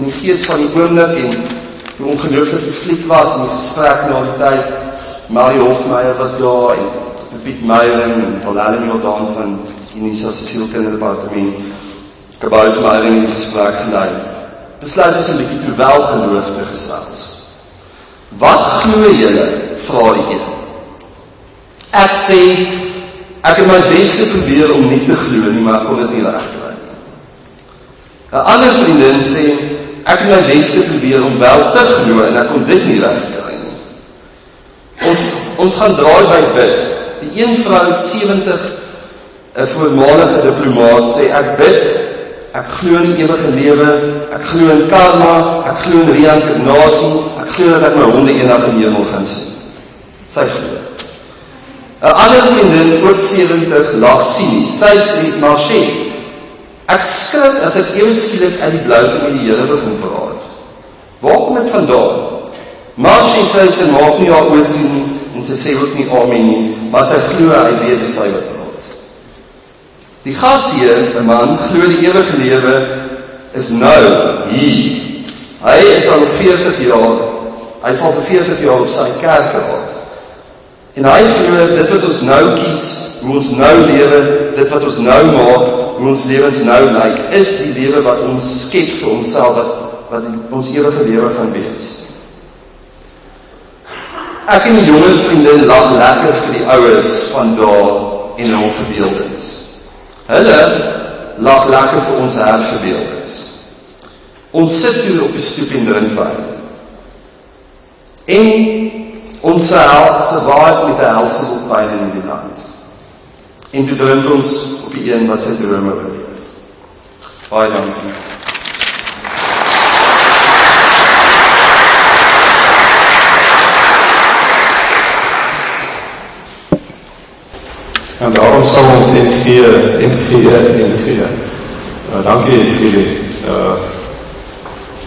die gees van die oomblik en hoe ongelooflik die fliek was en die gesprek na die tyd, Gielie Hoffmann was daar en Piet Meyering en Wilhelm Jordaan van Unisa se sielkinderdepartement, Kabous Meyering in die gesprek gelei. Besluit ons 'n bietjie toe wel geloof te gesels. Wat glo julle? Vra die een. Ek sê, ek het my beste probeer om nie te glo nie, maar ek kon dit nie regkry nie. 'n Ander vriendin sê, ek het my beste probeer om wel te glo en ek kon dit nie regkry nie. Ons gaan draai by bid. Die een vrou, 70, 'n voormalige diplomaat, sê ek bid, ek glo in die ewige lewe, ek glo in karma, ek glo in reïnkarnasie, ek glo dat ek my honde eendag in die hemel gaan sien. Sy glo. 'n ander vriendin, ook 70, lag sinies. Sy sê, maar sê, ek skrik as ek ewe skielik uit die bloute met die Here begin praat. Waar kom dit vandaan? Maar sy maak nie haar oor toe nie, en sy sê ook nie amen nie, maar sy glo hy weet sy wat praat. Die gasheer, 'n man, glo die ewige lewe is nou, hier. Hy is al 40 jaar, hy sal vir 40 jaar op sy kerkraad. En hy glo, dit wat ons nou kies, hoe ons nou lewe, dit wat ons nou maak, hoe ons lewens nou lyk, is die lewe wat ons skep vir onsself, wat ons ewige lewe gaan wees. Ek en die jonger vriendin lag lekker vir die oues van daar en hul verbeeldings. Hulle lag lekker vir ons herverbeeldings. Ons sit toe op die stoep en drink wyn. En ons waai met 'n helse pyn in die hand. En toe drink ons op die een wat sy drome beleef. Baie dankie. En daarom sal ons NG. Dankie, Gielie.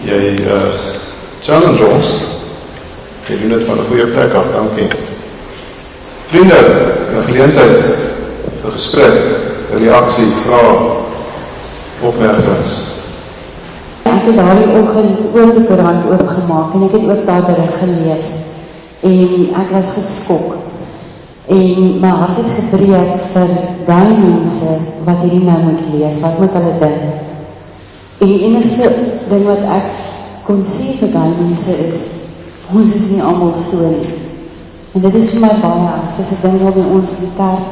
Jy challenge ons. Jy doen dit van 'n goeie plek af, dankie. Vriende, 'n geleentheid, 'n gesprek, 'n reaksie, vrae, opmerkings. Ek het daardie oggend ook die koerant oopgemaak en ek het ook daai berig gelees. En ek was geskok. En my hart het gebreek vir daai mense wat hierdie nou moet lees, wat moet hulle dink. En die enigste ding wat ek kon sê vir daai mense is, ons is nie almal so nie. En dit is vir my baie hard, dis 'n ding waarby ons in die kerk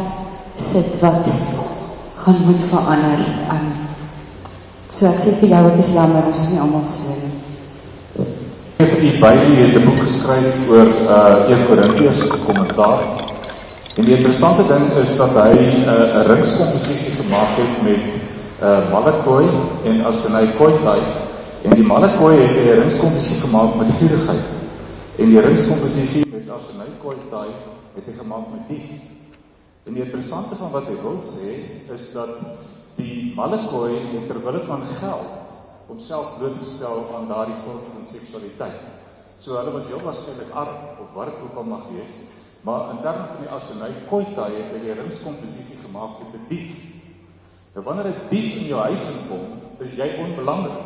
sit wat gaan moet verander. So ek sê vir jou, ek is jammer, ons is nie almal so nie. Bailey het 'n boek geskryf oor 1 Korintiërs as 'n kommentaar. En die interessante ding is dat hy 'n ringskomposisie gemaak het met Malakoi en Asenai-Koitai. En die Malakoi het 'n ringskomposisie gemaak met vurigheid. En die ringskomposisie met Asenai-Koitai het hy gemaak met dief. En die interessante van wat hy wil sê is dat die Malakoi het terwille van geld homself blootgestel aan daardie vorm van seksualiteit. So hulle was heel waarskynlik arm, of wat dit ook al mag wees. Maar in terme van die Asenai-Koitai het hy die ringskomposisie gemaak met 'n dief. Nou wanneer 'n dief in jou huis inkom, is jy onbelangrik,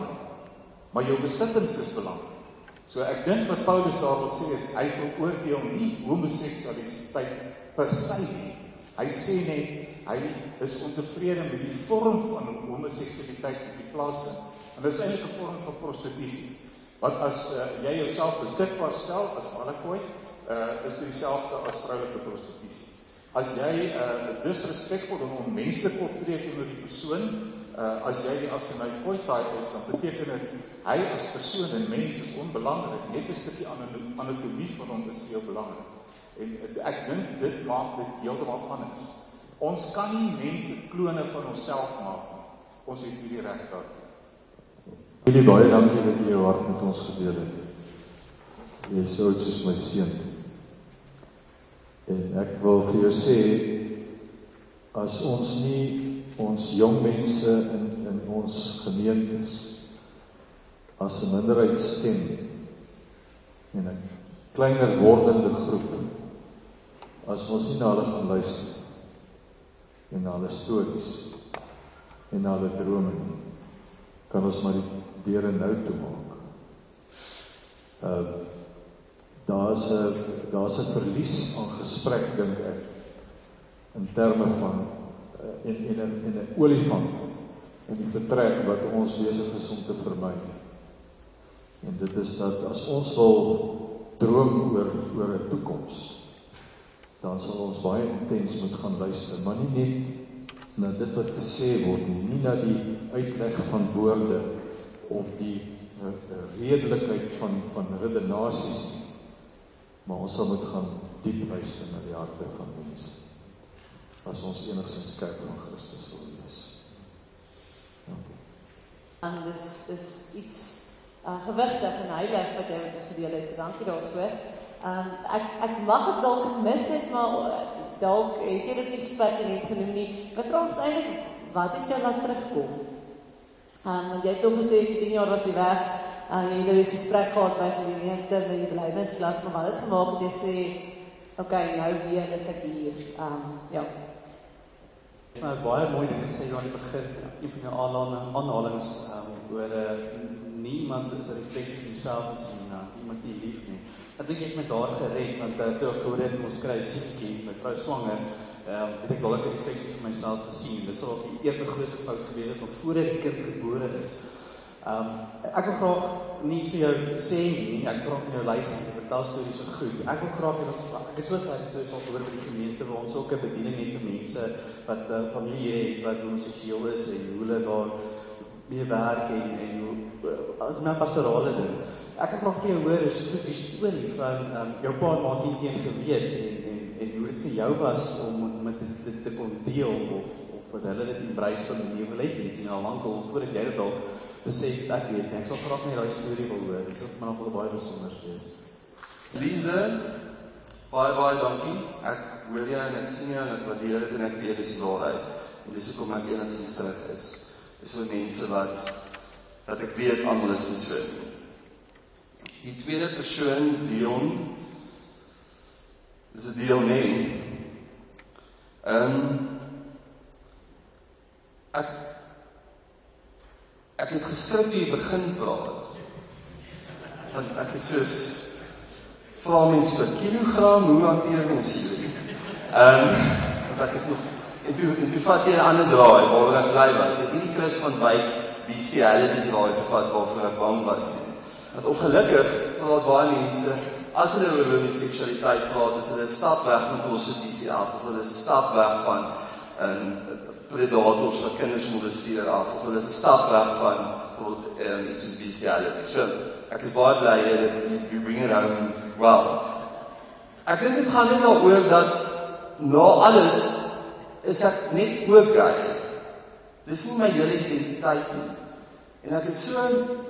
maar jou besittings is belangrik. So ek dink wat Paulus daar wil sê is, hy veroordeel nie homoseksualiteit per se nie. Hy sê net, hy is ontevrede met die vorm van homoseksualiteit wat die plaas vind. En dit is eintlik 'n vorm van prostitusie. Want as jy jouself beskikbaar stel as Malakoi, is dit dieselfde as vroulike prostitusie. As jy disrespekvol en onmenslik optree teenoor die persoon, as jy die Asenai-Koitai is, dan beteken dit, hy as persoon en mens is onbelangrik, net 'n stukkie anatomie van hom is heel belangrik. En ek dink dit maak dit heeltemal anders. Ons kan nie mense klone van onsself maak nie. Ons het hierdie reg daartoe. Jullie baie dankie dat jy jou hart met ons gedeel het. Jy is so soos my seun. En ek wil vir jou sê, as ons nie ons jong mense in ons gemeentes as 'n minderheidsstem en 'n kleiner wordende groep, as ons nie na hulle gaan luister en na hulle stories en na hulle drome nie, kan ons maar die deure nou toemaak. Daar's 'n verlies aan gesprek, dink ek, in terme van en 'n olifant in die vertrek wat ons besig is om te vermy. En dit is dat as ons wil droom oor 'n toekoms, dan sal ons baie intens moet gaan luister, maar nie net na dit wat gesê word nie na die uitleg van woorde of die redelikheid van redenasies nie, maar ons sal moet gaan diep luister na die harte van mense, as ons enigszins kerk van Christus wil wees. Dankie. En dis iets gewigtig en heilig wat jy met ons gedeel het, so dankie daarvoor. Ek mag het dalk gemis het, maar dalk het jy dit nie pertinent genoem nie. My vraag is eintlik, wat het jou laat terugkom? Want jy het toch gesê, 10 jaar was jy weg, jy het die gesprek gehad by gemeente, by die belydensklas, maar wat het gemaak dat jy sê, okay, nou weer is ek hier. Ja. Het is nou baie mooi ding gesê aan die begin, een van die aanhalings oor nie iemand is 'n refleksie van jouself te sien, iemand nie lief nie. Ek dink ek het my daar gered, want toe ek gehoor het, ons kry siekkie, my vrou swanger, het ek dadelik 'n refleksie van myself gesien. Dit sal ook die eerste grootste fout gewees het, want voordat die kind gebore is. Ek wil graag nie vir jou sê nie, ek wil graag met jou luister, jy vertel stories so goed. Ek wil graag, ek het so baie stories al gehoor by die gemeente, waar ons ook 'n bediening het vir mense wat familie het, wat homoseksueel is, en hoe hulle daar mee werk, en hoe, as my pastorale ding. Ek wil graag by jou hoor, is die storie van jou pa en ma het teen geweet, en hoe dit vir jou was om met dit te kon deel, of wat hulle dit embrace van die lewe het, en al lang al voordat jy dit al besef, ek weet nie, ek sal graag nie die storie wil hoor, dit sal my nog wel baie besonders wees. Lise, baie dankie, ek hoor jou en ek sien jou en ek waardeer dit en ek weet dis die waarheid, en dis hoekom ek enigstens terug is. Dis so mense wat ek weet almal is nie so. Die tweede persoon, Dion, is 'n deelneem. Ek het geskrik toe jy begin praat. Want ek is soos, vra mens vir kilogram, hoe hanteer mens hierdie? Want ek is nog, en toe vat jy 'n ander draai, waar ek bly was. Jy het nie die Chris van Wyk, wie sê hulle die draai gevat, waarvoor ek bang was nie. Want ongelukkig, praat baie mense, as hulle oor homoseksualiteit praat, is hulle 'n stap weg van prostitusie af, of hulle is 'n stap weg van predators wat kinders molesteer af, of hulle is 'n stap weg van soos bestiality. So, ek is baie bly dat you bring it home well. Ek dink dit gaan net daaroor dat na alles is ek net ook gay. Dis nie my hele identiteit nie. En ek is so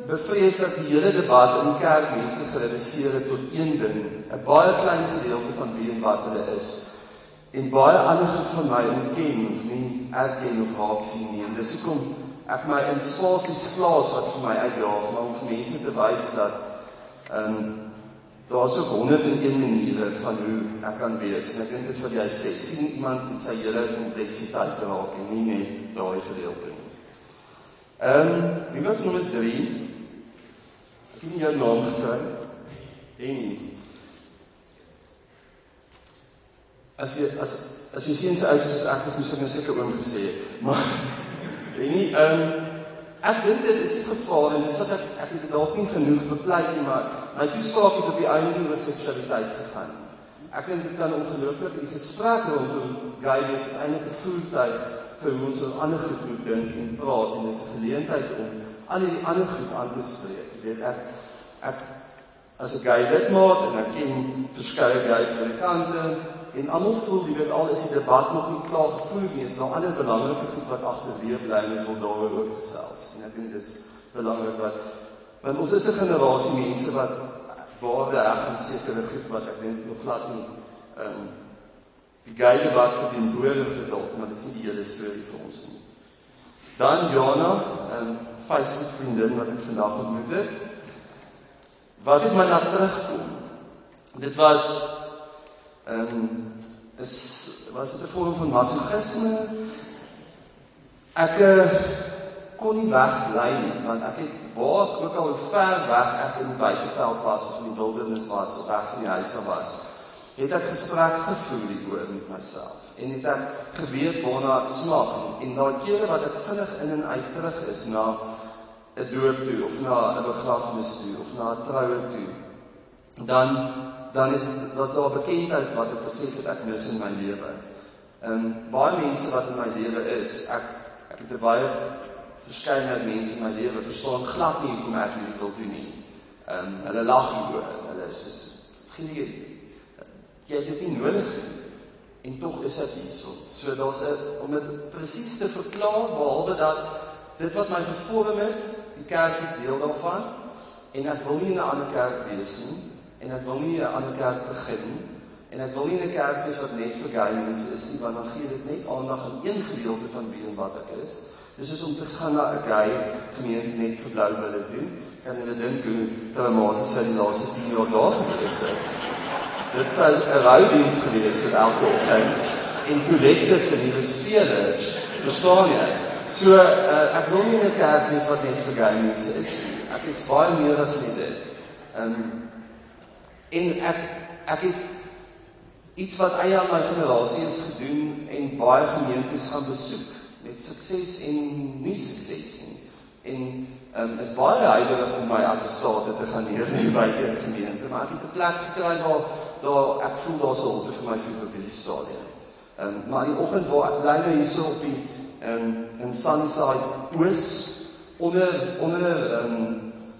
bevrees dat die hele debat in die kerk mense gereduseer het tot een ding, 'n baie klein gedeelte van wie en wat hulle is. En baie ander goed van my ontken of nie erken of raak sien nie. En dis hoekom ek my in spasies plaas wat vir my uitdaag, maar om vir mense te wys dat daar is ook 101 maniere van hoe ek kan wees. En ek dink dis wat jy sê, sien iemand in sy hele kompleksiteit raak en nie net daai gedeelte nie. Wie was nommer 3? Ek het nie jou naam gekry. En as jy sien sy uit soos ek is, moes ek nou seker oom gesê het. Maar ek dink dit is die gevaar en dis wat ek het dit dalk nie genoeg bepleit nie, maar my toespraak het op die einde oor seksualiteit gegaan. Ek dink dit kan ongelooflik, die gesprek rondom gay wees is eintlik 'n voertuig vir hoe ons oor ander goed moet dink en praat, en dis 'n geleentheid om al die ander goed aan te spreek. Jy weet, ek as 'n gay lidmaat en ek ken verskeie gay predikante en almal voel, jy weet, al is die debat nog nie klaar gevoer nie, is daar ander belangrike goed wat agterweë bly en ons wil daaroor ook gesels. En ek dink dis belangrik want ons is 'n generasie mense wat waarde heg aan sekere goed wat ek dink nog glad nie die gay debat verteenwoordig het dalk, maar dit is nie die hele storie vir ons nie. Dan Jana, Facebook vriendin wat ek vandag ontmoet het. Wat het my laat terugkom? Dit was dit 'n vorm van masochisme. Ek kon nie wegbly nie, want ek het waar ek ook al hoe ver weg ek in die buiteveld was, of in die wildernis was, of weg van die huis af was, het ek gesprek gevoer hieroor met myself. En het ek geweet waarna ek smag. En daai kere wat ek vinnig in en uit terug is na 'n doop toe, of na 'n begrafnis toe, of na 'n troue toe, dan was daar 'n bekendheid wat ek besef het ek mis in my lewe. Baie mense wat in my lewe is, ek het 'n baie verskeidenheid mense in my lewe verstaan glad nie hoekom ek hierdie wil doen nie. Hulle lag hieroor, hulle is jy het dit nie nodig nie, en tog is dit hierso. So daar's om dit presies te verklaar, behalwe dat dit wat my gevorm het, die kerk is deel daarvan, en ek wil nie in 'n ander kerk wees nie, en ek wil nie 'n ander kerk begin nie, en ek wil nie in 'n kerk wees wat net vir gay mense is nie, want dan gee dit net aandag aan een gedeelte van wie en wat ek is. Dis is om te gaan na 'n gay gemeente net vir blou wille doen. Kan julle dink hoe traumaties sy die laaste 10 jaar daar gewees het? Dit sou 'n roudiens gewees het elke oggend, en kollekte vir nuwe spelers, verstaan jy? So, ek wil nie in 'n kerk wees wat net vir gay mense is nie. Ek is baie meer as net dit. En ek het iets wat eie aan my generasie is gedoen, en baie gemeentes gaan besoek, met sukses en nie sukses nie. En is baie huiwerig om my attestate te gaan neerlê by een gemeente, maar ek het 'n plek gekry waar ek voel daar's 'n holte vir my voet op hierdie stadium. Maar die oggend waar ek bly nou hierso op die in Sunnyside Oos, onder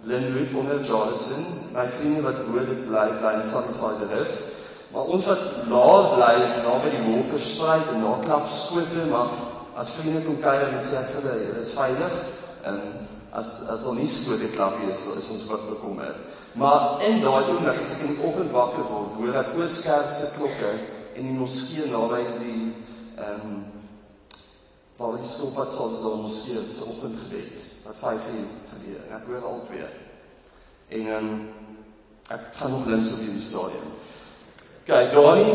Linwood, onder Jonathan, my vriende wat bo dit bly in Sunnyside Rift, maar ons wat laat bly is naby die Wolkersvryheid en na klapskote, maar as vriende kom kuier en sê ek vir hulle, julle is veilig, as daar nie skote klap is ons wat bekommer. Maar in daai oomblik, as ek in die oggend wakker word, hoor ek Ooskerk se klokke en die moskee naby die waar die skilpad sal is daar moskee, dit is 'n oggendgebed, wat 5 uur gebeur, en ek hoor al twee. En ek gaan nog links op hierdie stadium. Kyk, Dani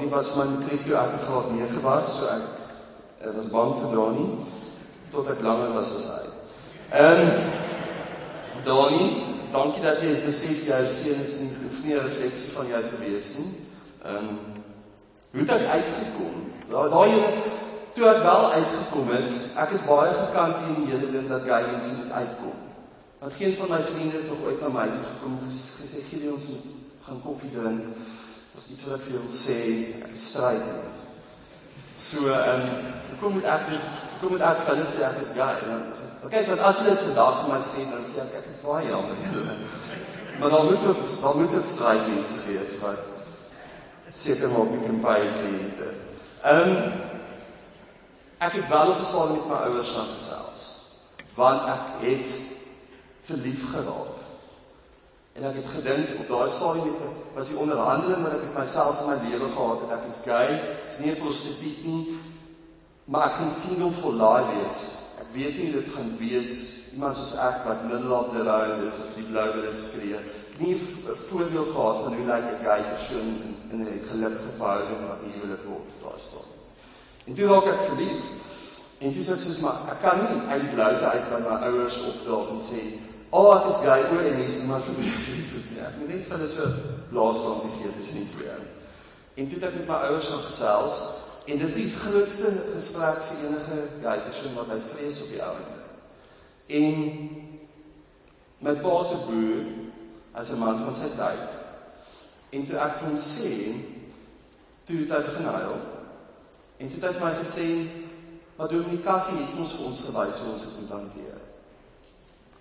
was my matriek toe ek in graad 9 was, so ek was bang vir Dani, tot ek langer was as hy. Dani, dankie dat jy besef jou seun is nie, hoef nie 'n refleksie van jou te wees nie. Hoe het ek uitgekom? Toe ek wel uitgekom het, ek is baie gekant teen die hele ding dat gay mense moet uitkom. Want geen van my vriende het nog ooit na my toe gekom en gesê, Gielie, ons moet gaan koffie drink. Dat is iets wat ek vir jou wil sê, ek is stryd. So, hoekom moet ek vir hulle sê ek is gay? Kyk, want as hulle dit vandag vir my sê, dan sê ek is baie jammer. Maar dan moet ook stryd mense wees, wat seker maak ek kan baie kliënte. Ek het wel op 'n stadium met my ouers gaan gesels, want ek het verlief geraak. En ek het gedink, op daai stadium was die onderhandeling wat ek met myself in my lewe gehad het, ek is gay, is nie 'n prostituut nie, maar ek gaan single for life wees. Ek weet nie hoe dit gaan wees, iemand soos ek, wat middle of the road is, wat vir die blou wille skree. Ek het nie 'n voorbeeld gehad van hoe lyk 'n gay persoon in 'n gelukkige verhouding wat hier huwelik word op daai stadium. En toe raak ek verlief. En toe sê ek soos, maar ek kan nie uit die bloute uit by my ouers opdaag en sê, ek is gay, en hier is iemand verlief is nie. Ek moet net vir hulle so blaaskansie gee tussen die twee. En toe het ek met my ouers gaan gesels, en dis die grootste gesprek vir enige gay persoon wat hy vrees op die ouende. En my pa se broer, as 'n man van sy tyd, en toe ek vir hom sê, toe het hy begin huil, en toe het hy vir my gesê, maar Dominee Cassie het ons vir ons gewys hoe ons dit moet hanteer.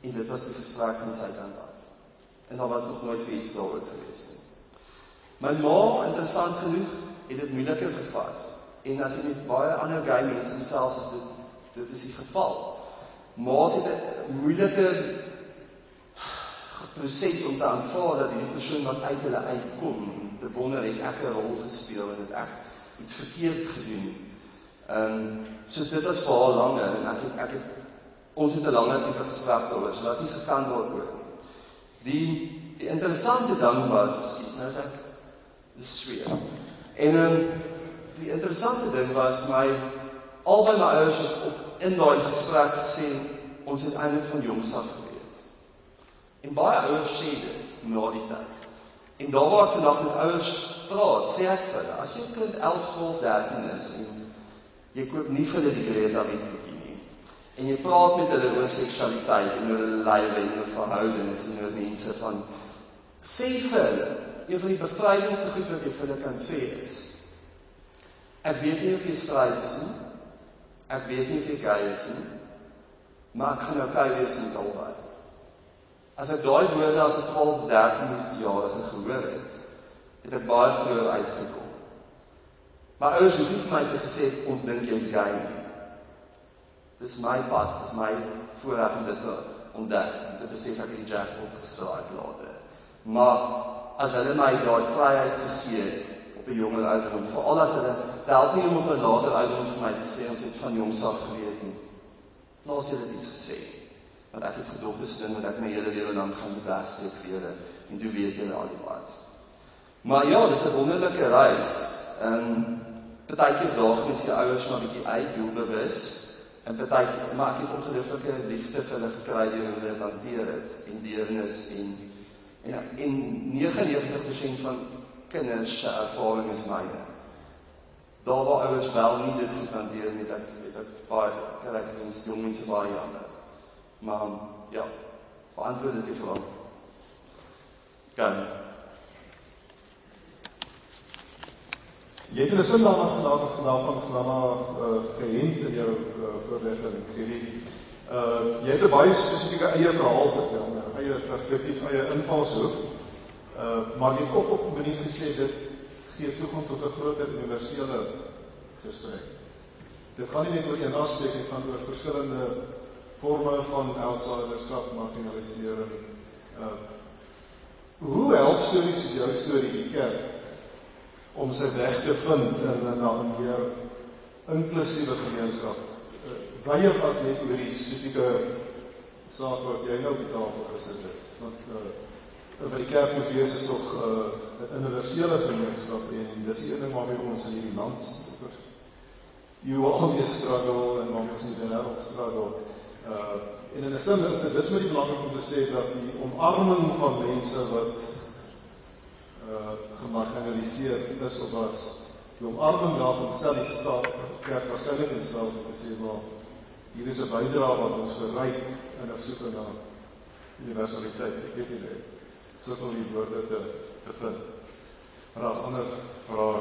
En dit was die gesprek van sy kant af. En daar was nog nooit vir iets daaroor gewees nie. My ma, interessant genoeg, het dit moeiliker gevat. En as jy met baie ander gay mense selfs is dit is die geval. Ma's het 'n moeilike proses om te aanvaar dat die persoon wat uit hulle uitkom, te wonder het ek 'n rol gespeel en het ek iets verkeerd gedoen. So dit was vir haar langer en ons het 'n langer tipe gesprek daaroor, so was nie gekant daaroor. Die interessante ding was, nou is ek sweer. En die interessante ding was albei my ouers het in daai gesprek gesê, ons het eintlik van jongs af geweet. En baie ouers sê dit na die tyd. En daar waar ek vandag met ouers praat, sê ek vir hulle, as jou kind 11, 12, 13 is en jy koop nie vir hulle die Greta Witboekie nie, en jy praat met hulle oor seksualiteit en oor hulle lywe en oor verhoudings en oor mense van, sê vir hulle, een van die bevrydendste goed wat jy vir hulle kan sê is, ek weet nie of jy stryd is nie, ek weet nie of jy gay is nie, maar ek gaan okay wees met albei. As ek daai woorde as 'n 12, 13-jarige gehoor het, het ek baie vroeër uitgekom. Maar ouers hoef nie vir my te gesê, ons dink jy is gay nie. Dis my pad, dis my voorreg om dit te ontdek, om te besef ek die jackpot gestraal later. Maar as hulle my daai vryheid gegee het op 'n jonger ouderdom, veral as hulle help nie om op 'n later ouderdom vir my te sê ons het van jongs af geweet nie. Laas jy dit iets gesê, want ek het gedog dis 'n ding wat ek my hele lewe lang gaan bevestig vir julle en toe weet julle al die pad. Maar ja, dis 'n wonderlike reis. Partykeer daag mens jou ouers maar 'n bietjie uit, doelbewus. En partykeer, maar ek het ongelooflike liefde vir hulle gekry deur hoe hulle dit hanteer het, en deernis en 99% van kinders se ervaring is myne. Daar waar ouers wel nie dit goed hanteer nie, het ek baie karakterens, jong mense baie jammer. Maar ja, beantwoord dit die vraag. Kan. Jy het in 'n sin daarna gehint in jou voorlichting, Gielie. Jy het 'n baie spesifieke eie verhaal vertel, 'n eie perspektief, eie invalshoek, maar jy het ook op 'n manier gesê, dit gee toegang tot 'n groter universele gesprek. Dit gaan nie net oor een aspek, dit gaan oor verskillende vorme van outsiderskap, marginalisering. Hoe help stories soos jou storie die kerk om sy weg te vind in 'n meer inklusiewe gemeenskap? Weier as net oor die spesifieke saak wat jy nou op die tafel gesit het. Want wat die kerk moet wees is tog 'n universele gemeenskap en dis die een ding waarmee ons in hierdie land you always struggle en waarmee ons in die wêreld struggle. En in 'n sin is dit vir my belangrik om te sê dat die omarming van mense wat gemarginaliseer is of was, die omarming daarvan stel die staat, kerk waarskynlik in staat om te sê, maar hier is 'n bydrae wat ons verryk in 'n soeke na universaliteit. Ek weet nie, sukkel die woorde te vind. Maar daar's ander vrae,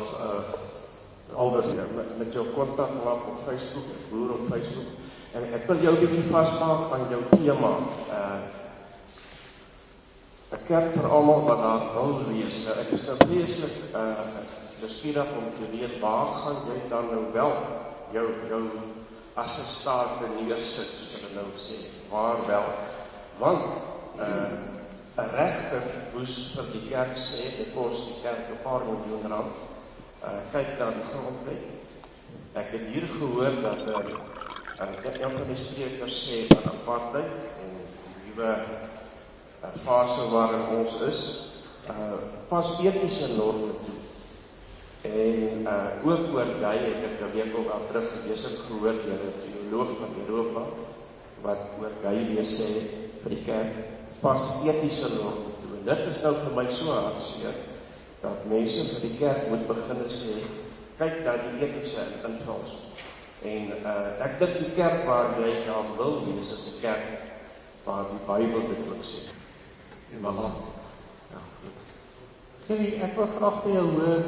Albert. Met jou kontaklap op Facebook, boer op Facebook. En ek wil jou 'n bietjie vasmaak aan jou tema. 'n Kerk vir almal wat daar wil wees. Nou, ek is nou vreeslik nuuskierig om te weet, waar gaan jy dan nou wel jou assistante neersit, soos hulle nou sê, waar wel? Want 'n regter moes vir die kerk sê, dit kos die kerk 'n paar miljoen rand. Kyk na die grondwet. Ek het hier gehoor dat een van die sprekers sê aan apartheid en die nuwe fase waarin ons is, pas etiese norme toe. En ook oor gay het ek 'n week of al terug gelees en gehoor deur 'n teoloog van Europa wat oor gay wees sê vir die kerk, pas etiese norme toe. En dit is nou vir my so hartseer dat mense vir die kerk moet begin sê, kyk na die etiese invulsel. En ek dink die kerk waar jy dan wil wees is 'n kerk waar die Bybel dit ook sê. En maar ja, goed. Gielie, ek wil graag by jou hoor,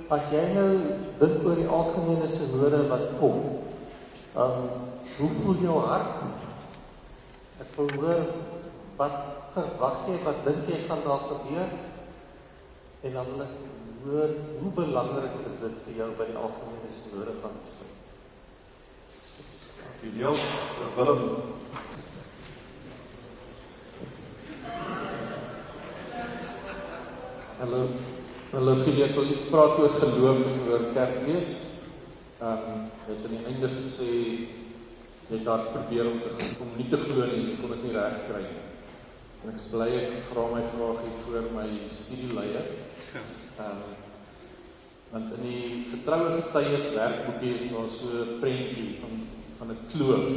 as jy nou dink oor die algemene sinode wat kom, hoe voel jou hart? Ek wil hoor, wat verwag jy, wat dink jy gaan daar gebeur? En dan wil ek hoor, hoe belangrik is dit vir jou by die algemene sinode van besluit? Ideaal, Willem. Hallo Gielie, ek wil iets praat oor geloof en oor kerkwees. Het aan die einde gesê, jy het daar probeer om nie te glo nie, ek kon dit nie reg kry nie. En ek is bly, ek vra my vraagie voor my studieleier. Want in die Vertroue Getuies werkboekie is daar so 'n prentjie van 'n kloof.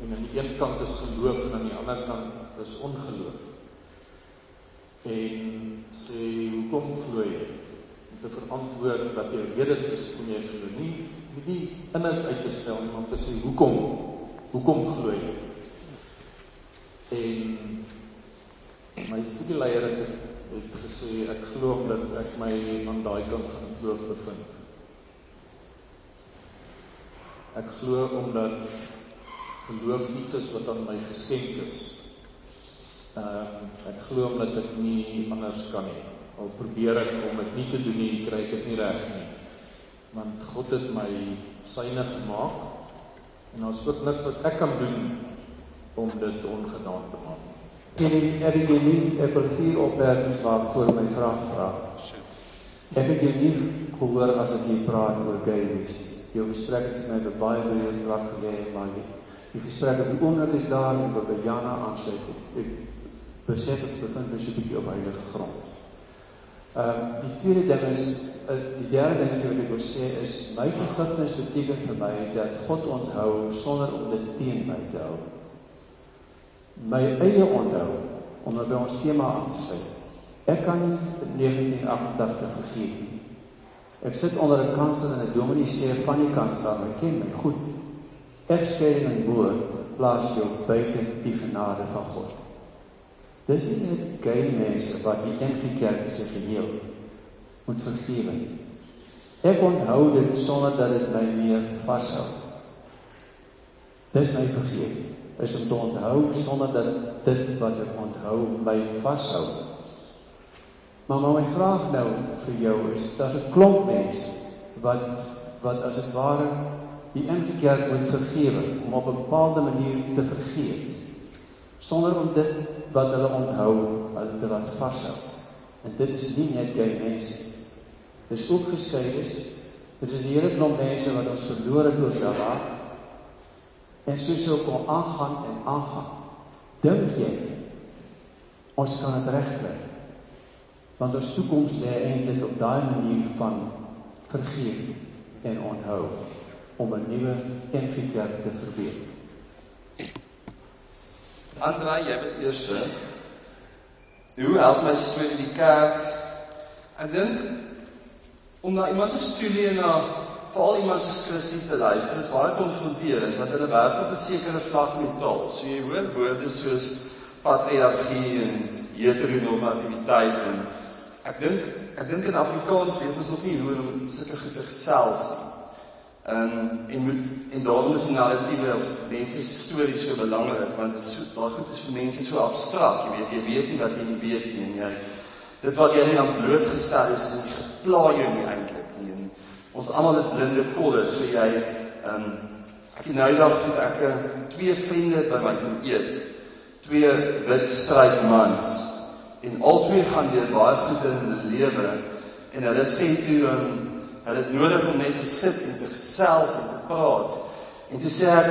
En aan die een kant is geloof en aan die ander kant is ongeloof. En sê, hoekom glo jy? Om te verantwoord dat jy redes is hoekom jy glo. Nie inhoud uit te stel, maar om te sê, hoekom glo jy? En my studieleier het gesê, ek glo omdat ek my aan daai kant van die kloof bevind. Ek glo omdat geloof iets is wat aan my geskenk is. Ek glo omdat ek nie anders kan nie. Al probeer ek om dit nie te doen nie, kry ek dit nie reg nie. Want God het my syne gemaak, en daar is ook niks wat ek kan doen om dit ongedaan te maak. Heb ik je niet, ek wil 4 opmerkings maak voor my vraag vra. Ek het jou nie gehoor as ek hier praat oor gays. Jou gesprek het my baie breed vlak gelê, maar die gesprek op die oomblik is daar en wat by Jana aansluit. Ek besef ek bevind my so 'n bietjie op heilige grond. Die tweede ding is, die derde ding wat ek wil sê is, my vergifnis beteken vir my dat God onthou sonder om dit teen my te hou. My eie onthou, om by ons thema aan te sluit. Ek kan nie 1988 vergeet nie. Ek sit onder 'n kansel en 'n dominee sê van die kansel, my ken my goed. Egskeiding en moord plaas jou buite die genade van God. Dis nie net gay mense wat die NG Kerk is geheel moet vergewe nie. Ek onthou dit sonder dat dit my meer vashou. Dis my vergeet. Is om te onthou sonder dat dit wat ek onthou my vashou. Maar my vraag nou vir jou is, daar's 'n klomp mense wat as het ware die NG Kerk moet vergewe, om op 'n bepaalde manier te vergeet, sonder om dit wat hulle onthou, hulle te laat vashou. En dit is nie net gay mense. Dit is ook geskeides. Dit is die hele klomp mense wat ons verloor het oor daarna, en so kon aangaan en aangaan. Dink jy, ons kan het regkry? Want ons toekoms lê eintlik op daai manier van vergeet en onthou, om 'n nuwe NG Kerk te verbeter. André, jy was eerste. Hoe help my storie die kerk? Ek dink, om na iemand se studie en na veral iemand soos Christie te luister, is baie konfronterend, want hulle werk op 'n sekere vlak met taal. So jy hoor woorde soos patriargie en heteronormativiteit, en ek dink in Afrikaans weet ons nog nie hoe om sulke goed te gesels nie. En daarom is die narratiewe of mense se stories so belangrik, want daai goed is vir mense so abstrakt, jy weet nie wat jy nie weet nie, en dit wat jy nie aan blootgestel is, en jy gepla jou nie eintlik nie, en ons almal het blinde kolle, so jy, ek nou die dag toe ek 2 vriende by my kom eet, 2 wit stryd mans, en al 2 gaan deur baie goed in hulle lewe, en hulle sê toe, hulle het nodig om net te sit en te gesels en te praat, en toe sê ek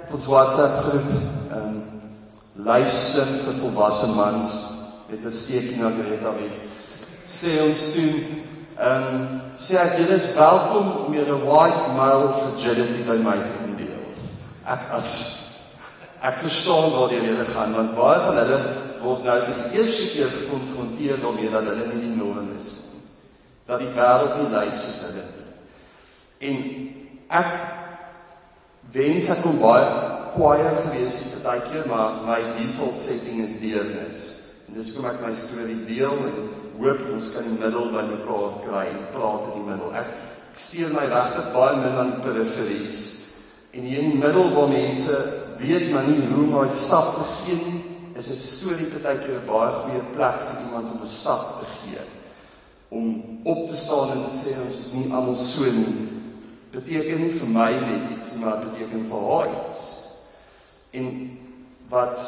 op ons WhatsApp groep, lyfsin vir volwasse mans, met 'n steekie na Greta weet, sê ons toe, sê ek, julle is welkom om julle white male fragility by my te kom deel. Ek verstaan waar julle gaan, want baie van hulle word nou vir die eerste keer gekonfronteer daarmee dat hulle nie die norm is, dat die wêreld nie lyk soos hulle nie. En ek wens ek kon baie kwaaier gewees het partykeer, maar my default setting is deernis. En dis kom ek my storie deel en hoop ons kan die middel by mekaar kry en praat in die middel. Ek steur my regtig baie min aan die periferie's. En hier in die middel waar mense weet maar nie hoe om 'n stap te gee nie, is 'n storie partykeer 'n baie goeie plek vir iemand om 'n stap te gee. Om op te staan en te sê ons is nie almal so nie, beteken nie vir my net iets, maar het beteken vir haar iets. En wat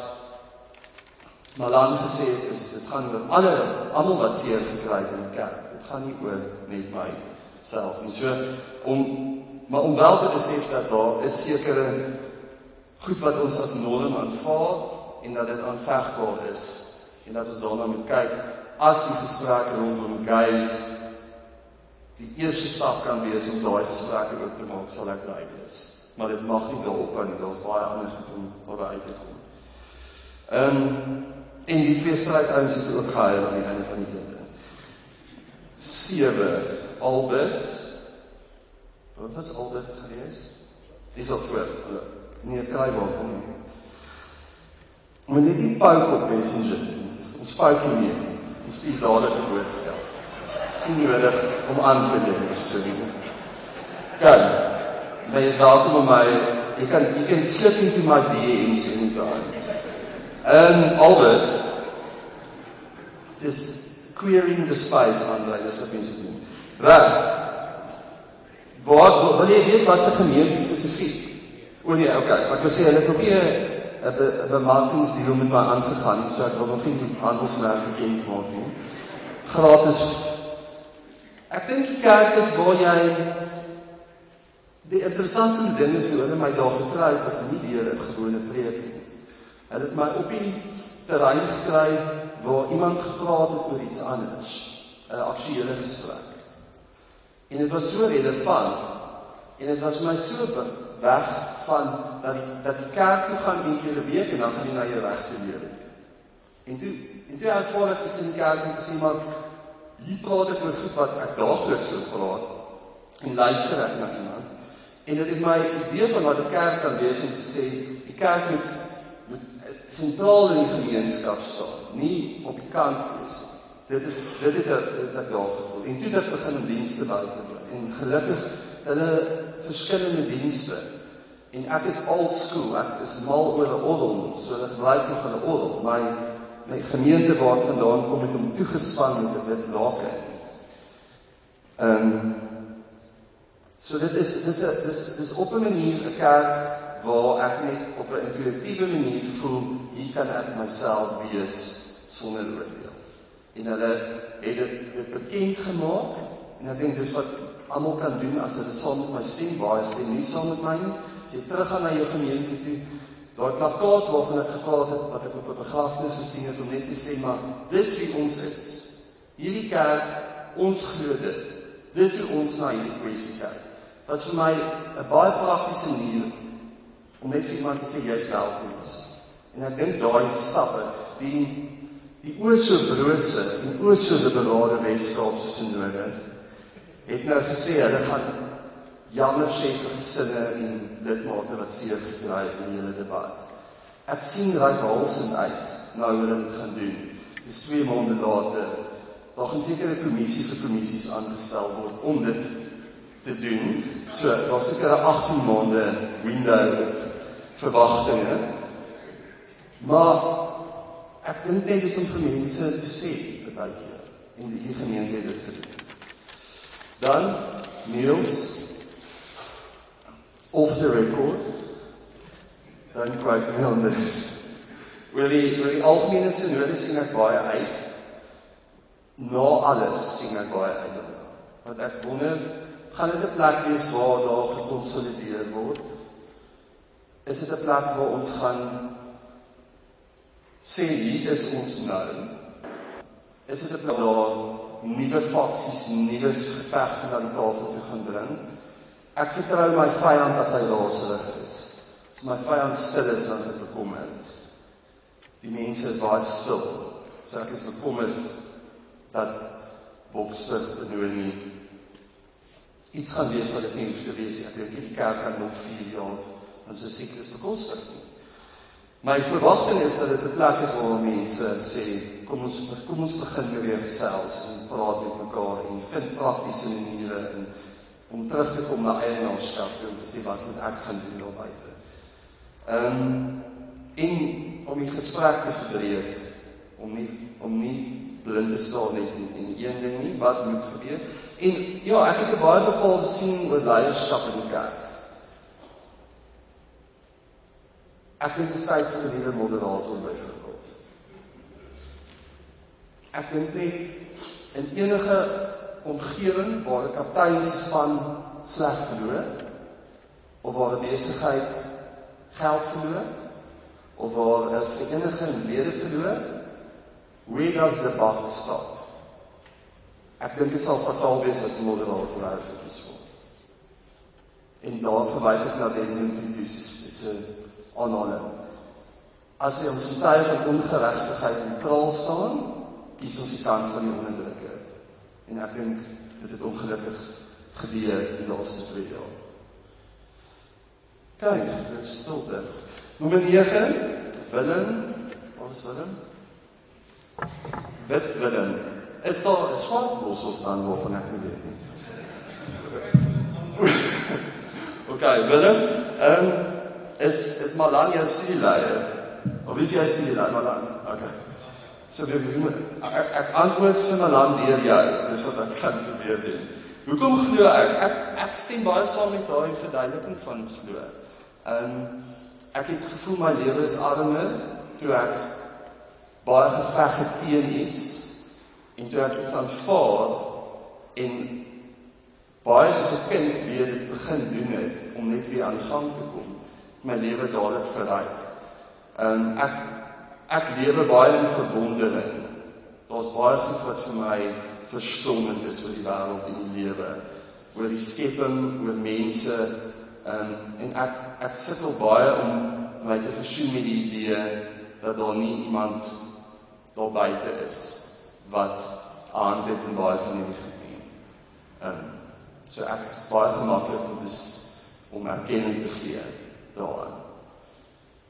Malan gesê het is, dit gaan oor almal wat seer gekry het in die kerk. Dit gaan nie oor net myself nie. So, maar om wel te besef dat daar is sekere goed wat ons as norm aanvaar en dat dit aanvegbaar is. En dat ons daarna moet kyk, as die gesprekke rondom gays die eerste stap kan wees om daai gesprekke ook te maak, sal ek bly wees. Maar dit mag nie daarop hou nie, daar's baie ander goed om daarby uit te kom. En die 2 strydouens het ook gehuil aan die einde van die ete. 7, Albert. Wat was Albert gewees? Is al voor. Nee, kry waarvan nie. Maar net die pouk op Messenger. Ons pouk nie meer. Ons stuur dadelik 'n boodskap. Dis nie nodig om aan te neem of so nie. Jy is welkom om my, you can slip into my DMs anytime. Albert, queering the space aandui, dis wat mense doen. Reg. Wil jy weet wat se gemeente spesifiek? O nee, okay, ek wil sê hulle het nog nie 'n bemarkingsdeal met my aangegaan, so ek wil nog nie die handelsmerk bekend maak nie. Gratis. Ek dink die kerk is waar jy die interessante ding is hoe hulle my daar gekry het, was nie deur 'n gewone preek nie. Hulle het my op die terrein gekry waar iemand gepraat het oor iets anders, 'n aktuele gesprek. En dit was so relevant, en dit was my so weg van, dat die kerk toe gaan een keer 'n week, en dan gaan jy na jou regte lewe toe. En toe ervaar ek iets in die kerk, om te sê, maar, hier praat ek oor goed wat ek daagliks oor praat, en luister ek na iemand, en dit het my idee van wat die kerk kan wees, om te sê, die kerk moet sentraal in die gemeenskap staan, nie op die kant wees. Dit het ek daar gevoel. En toe het ek begin in dienste by te doen. En gelukkig, hulle verskillende dienste. En ek is old school, ek is mal oor 'n orgel, so ek gebruik nog 'n orgel. My gemeente waar ek vandaan kom, het hom toegespan met 'n wit laken. So dit is op 'n manier 'n kerk waar ek net op 'n intuïtiewe manier voel, hier kan ek myself wees sonder oordeel. En hulle het dit bekend gemaak, en ek dink dis wat almal kan doen as hulle saam met my stem, waar hy stem nie saam met my nie, as jy teruggaan na jou gemeente toe, daai plakkaat waarvan ek gepraat het, wat ek op 'n begrafnis gesien het, om net te sê, maar dis wie ons is. Hierdie kerk, ons glo dit. Dis hoe ons na hierdie kwessie kyk. Was vir my 'n baie praktiese manier om net vir iemand te sê, jy is welkom. En ek dink daai stappe, die oor so brose en oor so liberale Weskaapse synode, het nou gesê, hulle gaan jammer sê vir gesinne en lidmate wat seer gekry het in die hele debat. Ek sien reikhalsend uit, nou hoe hulle dit gaan doen. Dis 2 maande later, daar gaan seker 'n kommissie vir kommissies aangestel word om dit te doen. So, daar seker 'n 18 maande window verwagtinge. Maar ek dink net is om vir mense te sê, baie keer, en die gemeente het dit gedoen. Dan, Niels, off the record, dan kwyt my aan dis. Oor die algemene synode sien ek baie uit, na alles sien ek baie uit. Want ek wonder, gaan dit 'n plek wees waar daar gekonsolideer word? Is dit 'n plek waar ons gaan sê, hier is ons nou? Is dit 'n plek waar nuwe faksies, nuwe gevegte na die tafel toe gaan bring? Ek vertrou my vyand as hy raserig is. As my vyand stil is, dan is ek bekommerd. Die mense is baie stil, so ek is bekommerd dat Boksburg Benoni iets gaan wees wat dit nie hoef te wees. Ek weet nie, die kerk kan nog 4 jaar aan sy siektes bekostig nie. My verwagting is dat dit 'n plek is waar mense sê, kom ons begin weer gesels en praat met mekaar en vind praktiese maniere om terug te kom na eienaarskap toe, om te sê wat moet ek gaan doen daar buite. En om die gesprek te verbreed, om nie blind te staan net in een ding nie, wat moet gebeur. En ja, ek het 'n baie bepaalde sien oor leierskap in die kerk. Ek dink dit is tyd vir 'n nuwe moderator byvoorbeeld. Ek dink net in enige omgewing waar 'n kapteinspan sleg verloor, of waar 'n besigheid geld verloor, of waar 'n vereniging lede verloor, where does the buck stop? Ek dink dit sal fataal wees as die moderator daar verkies word. En daar verwys ek na Desmond Tutu se aanhaling. As jy ons tye van ongeregtigheid neutraal staan, kies ons die kant van die onderdrukker. En ek dink dit het ongelukkig gebeur die laaste 2 jaar. Kyk, dit is stilte. Nommer 9, Willem. Wat is Willem? Wit Willem. Is daar 'n swart bos of dan waarvan ek nie weet nie? Okay, Willem. Is Malan jou studieleier? Of is jy studieleier, Malan? Okay. So ek antwoord vir my land deur jou, dis wat ek gaan probeer doen. Hoekom glo ek? Ek stem baie saam met daai verduideliking van glo. Ek het gevoel my lewe is armer, toe ek baie geveg het teen iets, en toe ek iets aanvaar, en baie soos 'n kind weer dit begin doen het, om net weer aan die gang te kom, my lewe dadelik verryk. Ek lewe baie in verwondering. Daar's baie goed wat vir my verstommend is oor die wêreld en die lewe, oor die skepping, oor mense, en ek sukkel baie om my te versoen met die idee dat daar nie iemand daar buite is wat hand het in baie van die goed. So ek is baie gemaklik om erkenning te gee daaraan.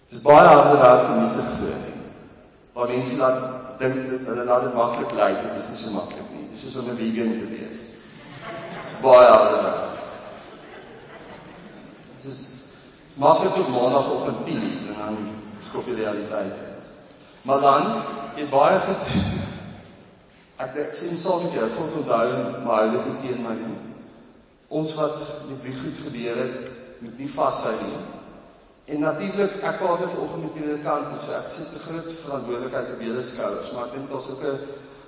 Het is baie harde werk om nie te glo nie. Waar mense hulle laat dit maklik lyk, dit is nie so maklik nie. Dit is soos om 'n vegan te wees. Het is baie harde werk. Het is maklik op maandagoggend 10:00 en dan skop jy die realiteit uit. Maar dan, jy baie goed, ek sê saam met jou, God onthou, maar hou dit nie teen my nie. Ons wat met wie goed gebeur het, moet nie vashou nie. En natuurlik, ek praat dit vanoggend met predikante, so ek sit 'n groot verantwoordelikheid op julle skouers, maar ek dink daar's ook 'n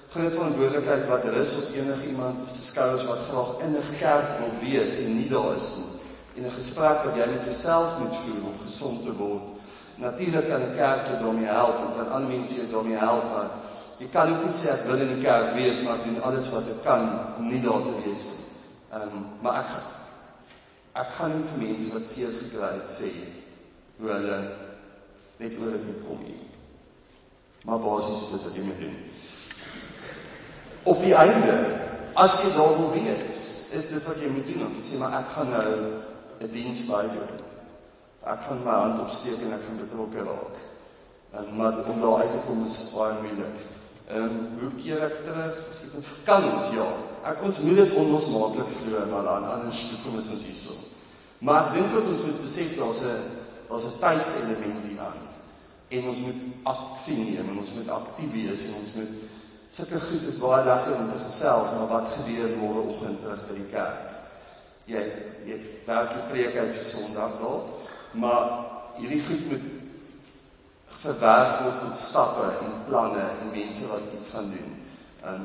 groot verantwoordelikheid wat rus op enige iemand se skouers wat graag in 'n kerk wil wees en nie daar is nie. En 'n gesprek wat jy met jouself moet voer om gesond te word. Natuurlik kan 'n kerk jou daarmee help, en kan ander mense jou daarmee help, maar jy kan ook nie sê ek wil in die kerk wees, maar ek doen alles wat ek kan om nie daar te wees nie. Maar ek gaan nie vir mense wat seer gekry het sê hoe hulle net oor dit moet kom nie. Maar basies is dit wat jy moet doen. Op die einde, as jy daar wil wees, is dit wat jy moet doen, om te sê, maar ek gaan nou 'n diens bydoen. Ek gaan my hand opsteek en ek gaan betrokke raak. Maar om daar uit te kom is baie moeilik. Hoe keer ek terug? Kan ons, ja. Ons moet dit onlosmaaklik glo, maar dan anders kom ons hierso. Maar ek dink dat ons moet besef, daar's 'n tydselement hieraan. En ons moet aksie neem, en ons moet aktief wees, en ons moet, sulke goed is baie lekker om te gesels, maar wat gebeur môreoggend terug by die kerk? Jy werk jou preek uit vir Sondag daar, maar hierdie goed moet verwerk word met stappe en planne en mense wat iets gaan doen.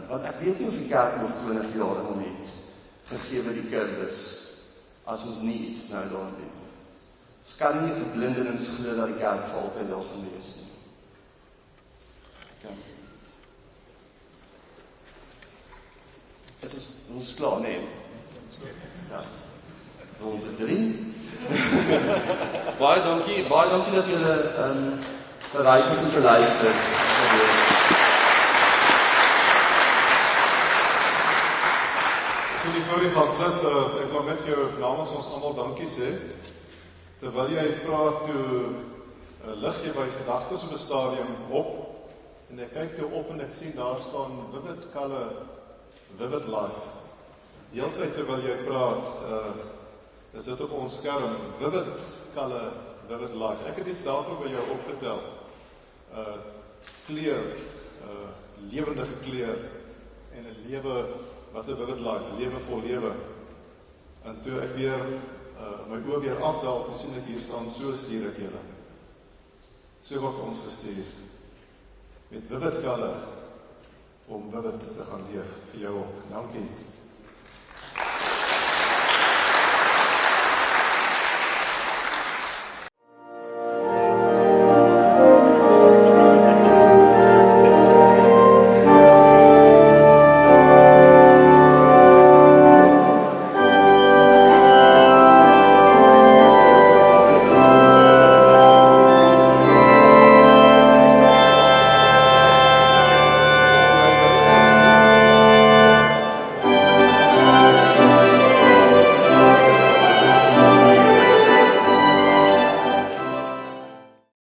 Want ek weet nie of die kerk nog 20 jaar nog het, gegee by die kurwes, as ons nie iets nou daar doen. Ons kan nie in blindelings glo dat die kerk vir altyd daar gaan wees nie. Ons is klaar, nee. Ja. Ronde 3. Baie dankie dat julle bereid is om te luister. So die voor jy gaan sit, ek wil net vir jou namens ons almal dankie sê. Terwyl jy praat, toe lig jy my gedagtes op 'n stadium op, en ek kyk toe op en ek sien daar staan Vivid Colour, Vivid Life. Heeltyd terwyl jy praat, is dit op ons skerm, Vivid Colour, Vivid Life. Ek het iets daarvoor by jou opgetel. Kleur, lewendige kleur, en 'n lewe, wat 'n vivid life, 'n lewe vol lewe. En toe ek weer, my oë weer afdaal, toe sien ek hier staan, so stuur ek julle. So word ons gestuur. Met Vivid Colour, om vivid te gaan leef, vir jou ook. Dankie.